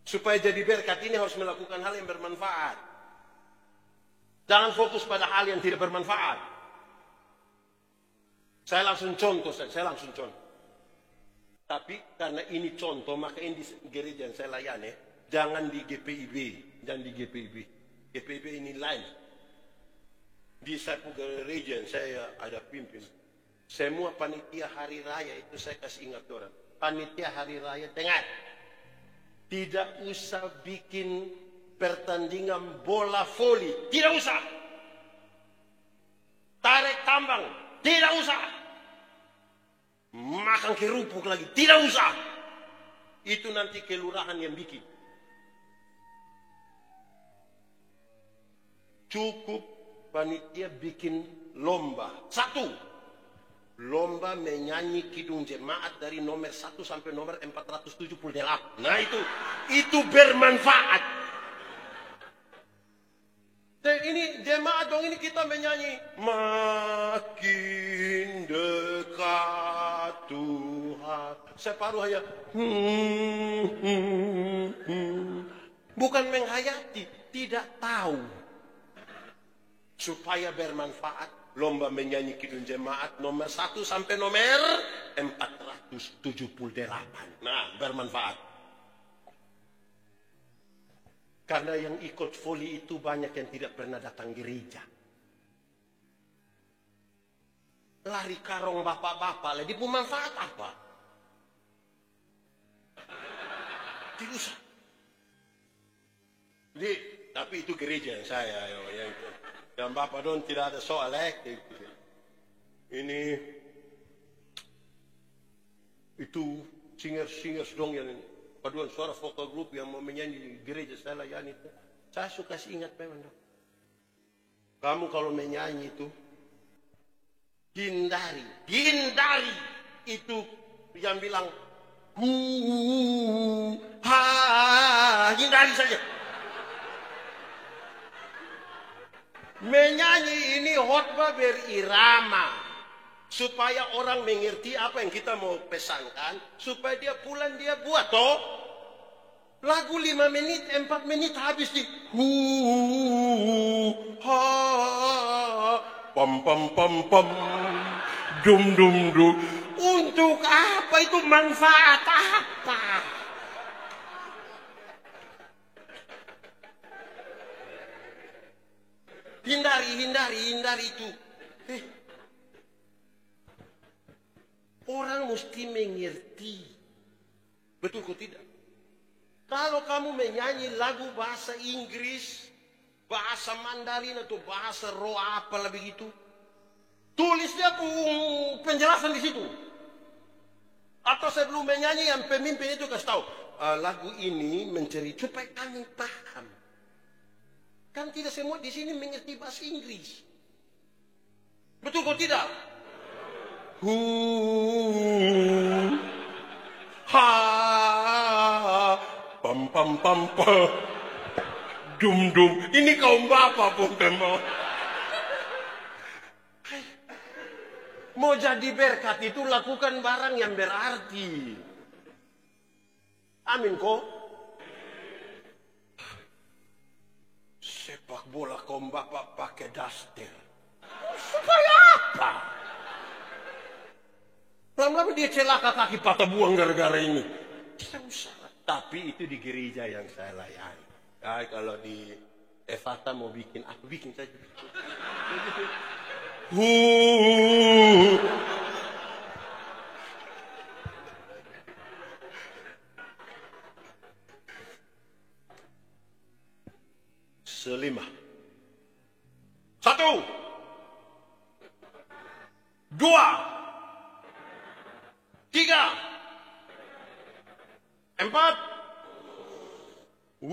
Supaya jadi berkat ini harus melakukan hal yang bermanfaat. Jangan fokus pada hal yang tidak bermanfaat. Saya langsung contoh. Tapi karena ini contoh, maka ini di gereja yang saya layani, jangan di GPIB. Jangan di GPIB. GPIB ini lain. Di satu gereja yang saya ada pimpin, semua panitia hari raya itu saya kasih ingat orang. Panitia hari raya, dengar. Tidak usah bikin pertandingan bola voli. Tidak usah. Tarik tambang. Tidak usah. Makan kerupuk lagi. Tidak usah. Itu nanti kelurahan yang bikin. Cukup panitia bikin lomba. 1. Lomba menyanyi kidung jemaat dari nomor 1 sampai nomor 478. Nah itu bermanfaat. Dan ini jemaat dong, ini kita menyanyi. Makin dekat Tuhan. Separuh hanya. Bukan menghayati, tidak tahu. Supaya bermanfaat. Lomba menyanyi kidung jemaat nomor 1 sampai nomor 478. Nah, bermanfaat. Karena yang ikut voli itu banyak yang tidak pernah datang gereja. Lari karong bapak-bapak, lagi bermanfaat apa? Tidak usah. Tapi itu gereja yang saya. Dan Bapak Don tidak ada soal ini itu singers dong yang paduan suara vokal group yang mau menyanyi di gereja saya layani itu. Saya suka ingat memang. Kamu kalau menyanyi itu hindari itu yang bilang hindari saja. Menyanyi ini khotbah berirama. Supaya orang mengerti apa yang kita mau pesankan. Supaya dia pulang dia buat toh. Lagu 5 menit, 4 menit habis di pam pam pam pam dum dum dum. Untuk apa itu, manfaat apa? Hindari itu. Orang mesti mengerti. Betul kok tidak? Kalau kamu menyanyi lagu bahasa Inggris, bahasa Mandarin atau bahasa roh apalah begitu, tulisnya penjelasan di situ. Atau sebelum menyanyi yang pemimpin itu kasih tahu, lagu ini mencari supaya kami paham. Kan tidak semua di sini mengerti bahasa Inggris. Betul kok tidak? Ha, pam pam pam pam, dum dum. Ini kaum bapak pun mau. Mau jadi berkat itu lakukan barang yang berarti. Amin kok. Sepak bola kaum bapak pakai daster. Supaya apa? Lama-lama dia celaka kaki patah buang gara-gara ini. Tidak usah. Tapi itu di gereja yang saya layani. Kalau di Evata mau bikin, aku bikin saja. Selima. 1, 2, 3, 4. 5.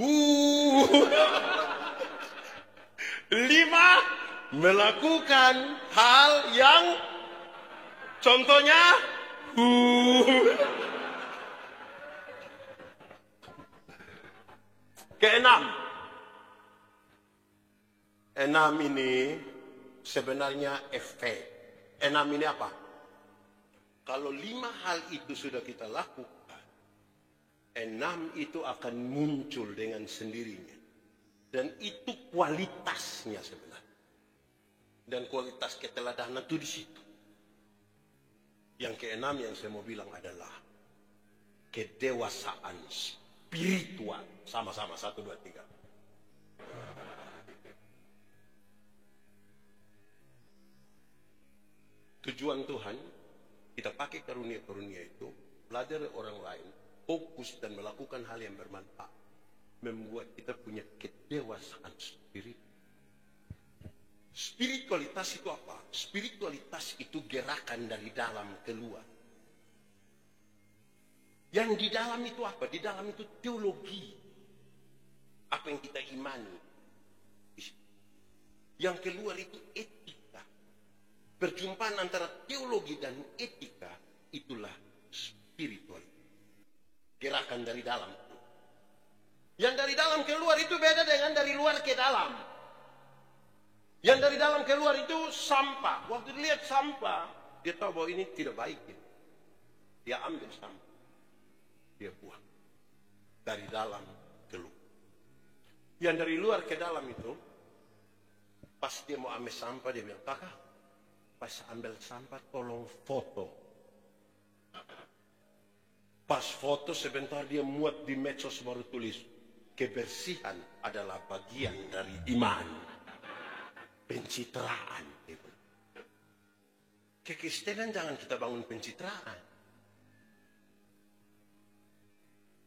Melakukan hal yang contohnya keenam. 6 ini sebenarnya efek. 6 ini apa? Kalau 5 hal itu sudah kita lakukan, 6 itu akan muncul dengan sendirinya. Dan itu kualitasnya sebenarnya. Dan kualitas keteladanan itu di situ. Yang keenam yang saya mau bilang adalah kedewasaan spiritual. Sama-sama 1, 2, 3. Tujuan Tuhan, kita pakai karunia-karunia itu, belajar dari orang lain, fokus dan melakukan hal yang bermanfaat. Membuat kita punya kedewasaan spiritual. Spiritualitas itu apa? Spiritualitas itu gerakan dari dalam keluar. Yang di dalam itu apa? Di dalam itu teologi. Apa yang kita imani. Yang keluar itu etika. Perjumpaan antara teologi dan etika itulah spiritualitas. Gerakan dari dalam. Yang dari dalam keluar itu beda dengan dari luar ke dalam. Yang dari dalam keluar itu sampah. Waktu dilihat sampah, dia tahu bahwa ini tidak baik. Dia ambil sampah. Dia buang. Dari dalam keluar. Yang dari luar ke dalam itu, pas dia mau ambil sampah, dia bilang, kakak, pas ambil sampah tolong foto. Pas foto sebentar dia muat di medsos baru tulis, kebersihan adalah bagian dari iman. Pencitraan. Kekristenan jangan kita bangun pencitraan.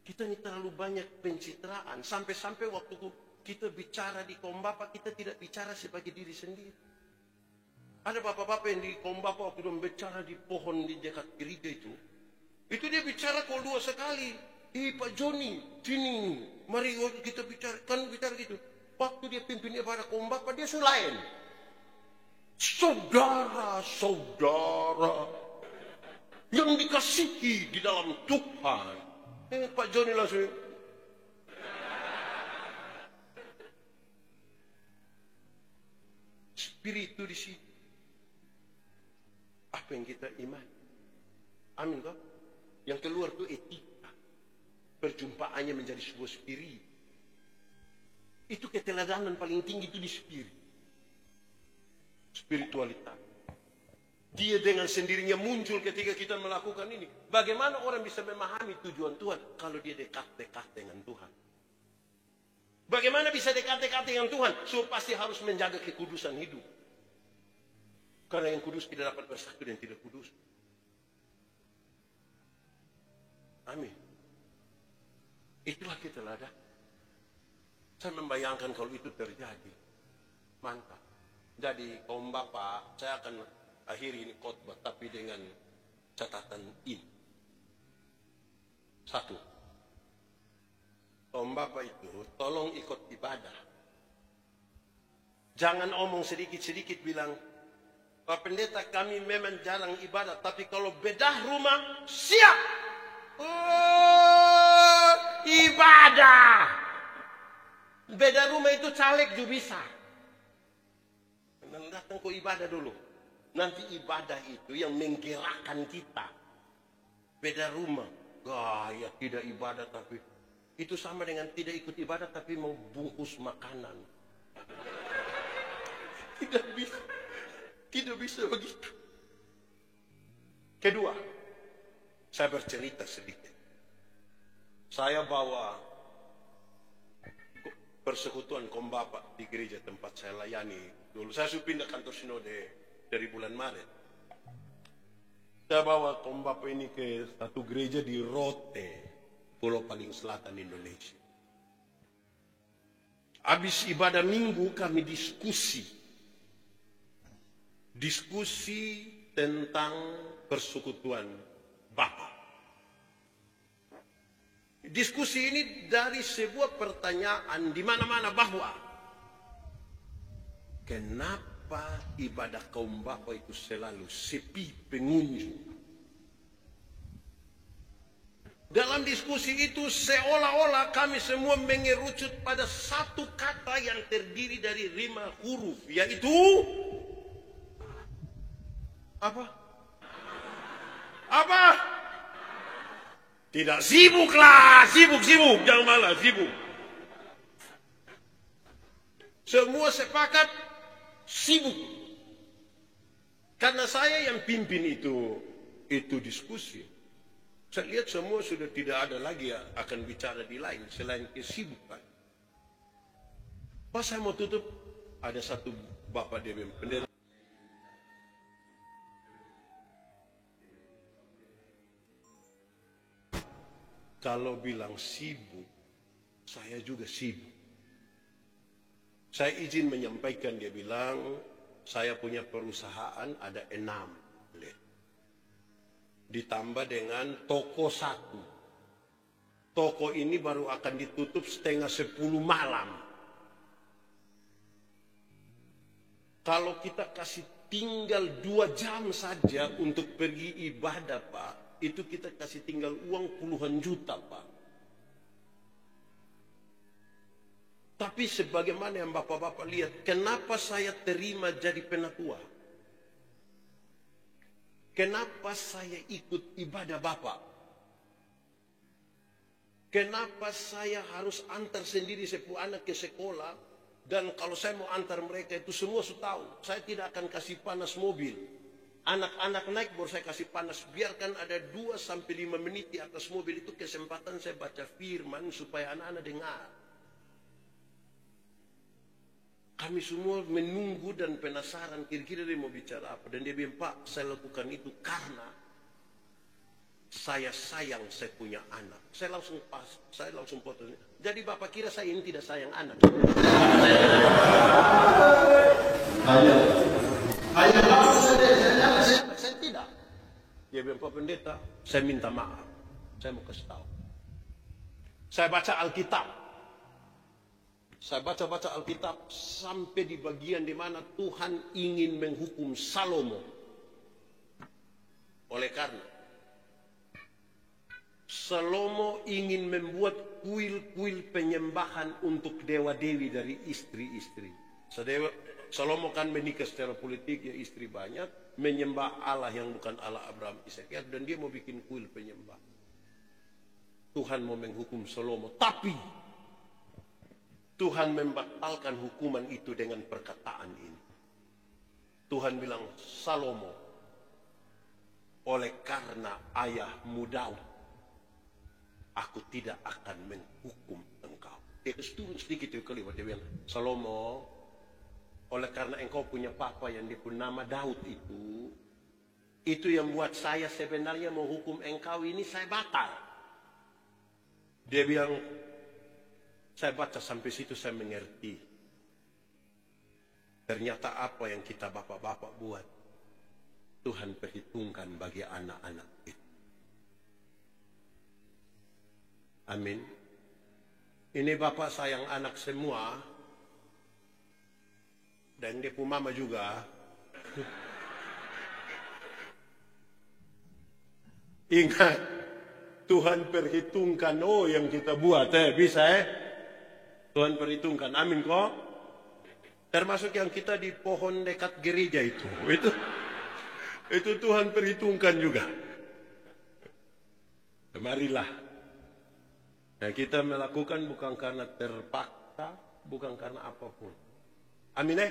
Kita ini terlalu banyak pencitraan. Sampai-sampai waktu kita bicara di kaum bapak, kita tidak bicara sebagai diri sendiri. Ada bapak-bapak yang di kaum bapak waktu dia bicara di pohon di dekat gereja itu dia bicara kalau 2 sekali. Pak Joni, sini, mari kita bicara, kan bicara gitu. Waktu dia pimpin ibadah kaum bapak, dia sulain. Saudara-saudara yang dikasihi di dalam Tuhan. Pak Joni langsung. Spirit itu di situ. Apa yang kita iman. Amin kok. Yang keluar itu etika. Perjumpaannya menjadi sebuah spirit. Itu keteladanan paling tinggi itu di spirit. Spiritualitas. Dia dengan sendirinya muncul ketika kita melakukan ini. Bagaimana orang bisa memahami tujuan Tuhan kalau dia dekat-dekat dengan Tuhan? Bagaimana bisa dekat-dekat dengan Tuhan? So pasti harus menjaga kekudusan hidup. Karena yang kudus tidak dapat bersatu dengan tidak kudus. Amin. Itulah kita lada. Saya membayangkan kalau itu terjadi. Mantap. Jadi kaum Bapak, saya akan akhiri ini khotbah tapi dengan catatan ini. Satu. Kaum Bapak itu tolong ikut ibadah. Jangan omong sedikit-sedikit bilang, Pak Pendeta kami memang jarang ibadah, tapi kalau bedah rumah siap. Oh, ibadah. Beda rumah itu caleg juga bisa. Datang ke ibadah dulu. Nanti ibadah itu yang menggerakkan kita. Beda rumah. Gaya tidak ibadah tapi itu sama dengan tidak ikut ibadah tapi mau bungkus makanan. Tidak bisa. Tidak bisa begitu. Kedua, saya bercerita sedikit. Saya bawa persekutuan kaum Bapak di gereja tempat saya layani. Dulu saya sudah pindah kantor sinode dari bulan Maret. Saya bawa kaum Bapak ini ke satu gereja di Rote, Pulau paling selatan Indonesia. Habis ibadah minggu kami diskusi. Diskusi tentang persekutuan Bapak. Diskusi ini dari sebuah pertanyaan di mana-mana bahwa kenapa ibadah kaum Bapak itu selalu sepi pengunjung? Dalam diskusi itu seolah-olah kami semua mengerucut pada satu kata yang terdiri dari 5 huruf, yaitu apa? Apa? Tidak sibuk lah, sibuk, jangan malah sibuk. Semua sepakat sibuk. Karena saya yang pimpin itu diskusi. Saya lihat semua sudah tidak ada lagi akan bicara di lain selain kesibukan. Pas saya mau tutup, ada satu bapak dia pendeta. Kalau bilang sibuk, saya juga sibuk. Saya izin menyampaikan, dia bilang, saya punya perusahaan ada 6. Ditambah dengan toko 1. Toko ini baru akan ditutup 9:30 malam. Kalau kita kasih tinggal 2 jam saja untuk pergi ibadah, Pak, itu kita kasih tinggal uang puluhan juta, Pak. Tapi sebagaimana yang Bapak-Bapak lihat, kenapa saya terima jadi penatua? Kenapa saya ikut ibadah Bapak? Kenapa saya harus antar sendiri sepupu anak ke sekolah? Dan kalau saya mau antar mereka itu semua sudah tahu. Saya tidak akan kasih panas mobil. Anak-anak naik baru saya kasih panas. Biarkan ada 2-5 menit di atas mobil itu kesempatan saya baca firman supaya anak-anak dengar. Kami semua menunggu dan penasaran kira-kira dia mau bicara apa. Dan dia bilang, Pak, saya lakukan itu karena saya sayang saya punya anak. Saya langsung potong. Jadi Bapak kira saya ini tidak sayang anak? Saya tidak. Dia bilang, Pak Pendeta, saya minta maaf. Saya mau kasih tahu. Saya baca Alkitab. Saya baca Alkitab sampai di bagian di mana Tuhan ingin menghukum Salomo. Oleh karena Salomo ingin membuat kuil-kuil penyembahan untuk dewa-dewi dari istri-istri. Salomo kan menikah secara politik, ya istri banyak, menyembah Allah yang bukan Allah Abraham, Ishak, dan dia mau bikin kuil penyembah. Tuhan mau menghukum Salomo, tapi Tuhan membatalkan hukuman itu dengan perkataan ini. Tuhan bilang, Salomo, oleh karena ayahmu Daud, aku tidak akan menghukum engkau. Dia terus turun sedikit itu keliwat. Dia bilang, Salomo, oleh karena engkau punya papa yang dipun nama Daud itu yang buat saya sebenarnya mau hukum engkau ini saya batal. Dia bilang, saya baca sampai situ saya mengerti. Ternyata apa yang kita bapak-bapak buat, Tuhan perhitungkan bagi anak-anak itu. Amin. Ini bapak sayang anak semua. Dan dia pun mama juga. Ingat, Tuhan perhitungkan yang kita buat. Bisa Tuhan perhitungkan. Amin kok. Termasuk yang kita di pohon dekat gereja itu. Itu Tuhan perhitungkan juga. Marilah. Nah, kita melakukan bukan karena terpaksa, bukan karena apapun. Amin.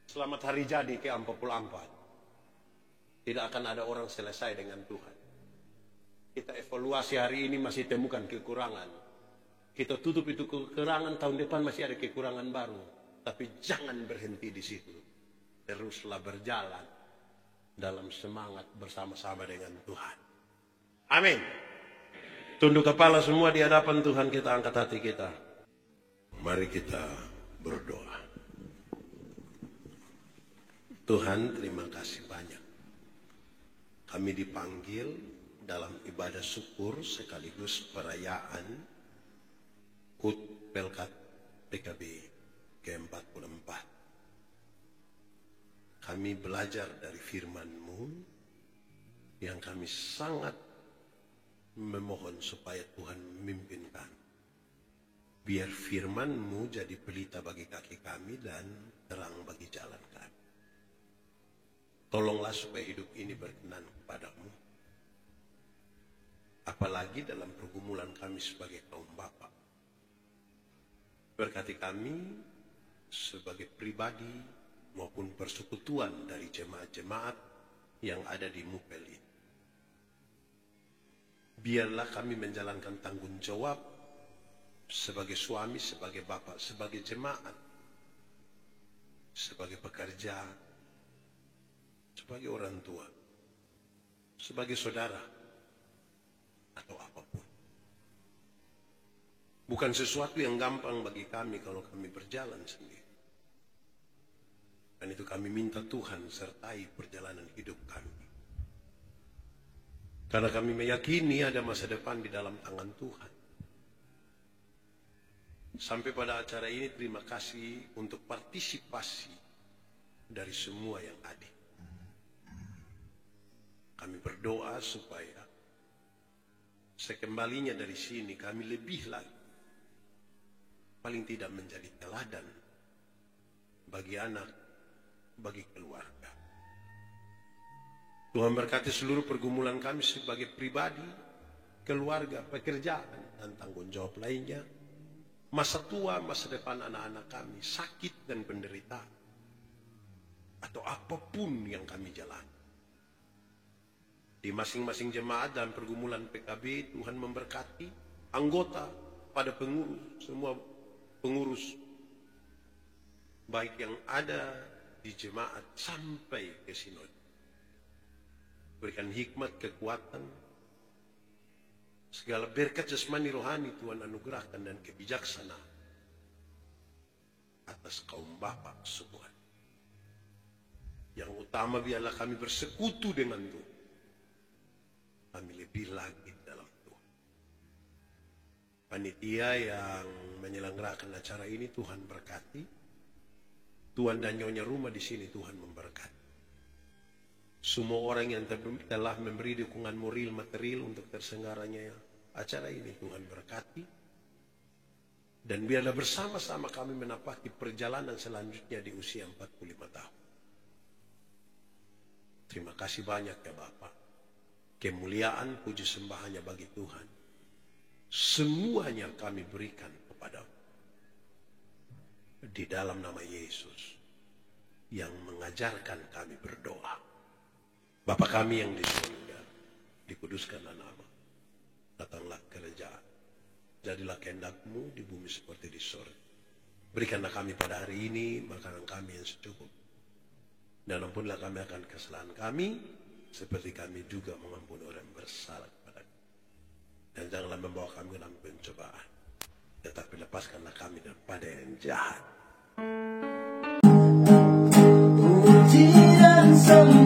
Selamat hari jadi ke-44. Tidak akan ada orang selesai dengan Tuhan. Kita evaluasi hari ini masih temukan kekurangan. Kita tutup itu kekurangan, tahun depan masih ada kekurangan baru. Tapi jangan berhenti di situ. Teruslah berjalan dalam semangat bersama-sama dengan Tuhan. Amin. Tunduk kepala semua di hadapan Tuhan, kita angkat hati kita. Mari kita berdoa. Tuhan, terima kasih banyak. Kami dipanggil dalam ibadah syukur sekaligus perayaan HUT Pelkat PKB ke-44. Kami belajar dari firman-Mu yang kami sangat memohon supaya Tuhan memimpinkan. Biar firman-Mu jadi pelita bagi kaki kami dan terang bagi jalan kami. Tolonglah supaya hidup ini berkenan kepadamu. Apalagi dalam pergumulan kami sebagai kaum bapa. Berkati kami sebagai pribadi maupun persekutuan dari jemaat-jemaat yang ada di Mupel ini. Biarlah kami menjalankan tanggung jawab sebagai suami, sebagai bapak, sebagai jemaat, sebagai pekerja, sebagai orang tua, sebagai saudara, atau apapun. Bukan sesuatu yang gampang bagi kami kalau kami berjalan sendiri. Dan itu kami minta Tuhan sertai perjalanan hidup kami. Karena kami meyakini ada masa depan di dalam tangan Tuhan. Sampai pada acara ini terima kasih untuk partisipasi dari semua yang ada. Kami berdoa supaya sekembalinya dari sini kami lebih lagi. Paling tidak menjadi teladan bagi anak, bagi keluarga. Tuhan berkati seluruh pergumulan kami sebagai pribadi, keluarga, pekerjaan, dan tanggung jawab lainnya. Masa tua, masa depan anak-anak kami, sakit dan penderitaan. Atau apapun yang kami jalani. Di masing-masing jemaat dan pergumulan PKB, Tuhan memberkati anggota pada pengurus, semua pengurus. Baik yang ada di jemaat sampai ke sinode. Berikan hikmat, kekuatan, segala berkat jasmani rohani Tuhan anugerahkan dan kebijaksanaan atas kaum bapak semua. Yang utama biarlah kami bersekutu dengan Tuhan. Kami lebih lagi dalam Tuhan. Panitia yang menyelenggarakan acara ini Tuhan berkati. Tuhan dan nyonya rumah di sini Tuhan memberkati. Semua orang yang telah memberi dukungan moral material untuk terselenggaranya acara ini Tuhan berkati. Dan biarlah bersama-sama kami menapaki perjalanan selanjutnya di usia 45 tahun. Terima kasih banyak ya Bapak. Kemuliaan puji sembah hanya bagi Tuhan. Semuanya kami berikan kepadamu. Di dalam nama Yesus yang mengajarkan kami berdoa. Bapa kami yang di surga, dikuduskanlah nama, datanglah kerajaan, jadilah kehendak-Mu di bumi seperti di surga. Berikanlah kami pada hari ini makanan kami yang secukup. Dan ampunilah kami akan kesalahan kami, seperti kami juga mengampuni orang yang bersalah kepada kami. Dan janganlah membawa kami dalam pencobaan, tetapi lepaskanlah kami daripada yang jahat. Puji dan sembah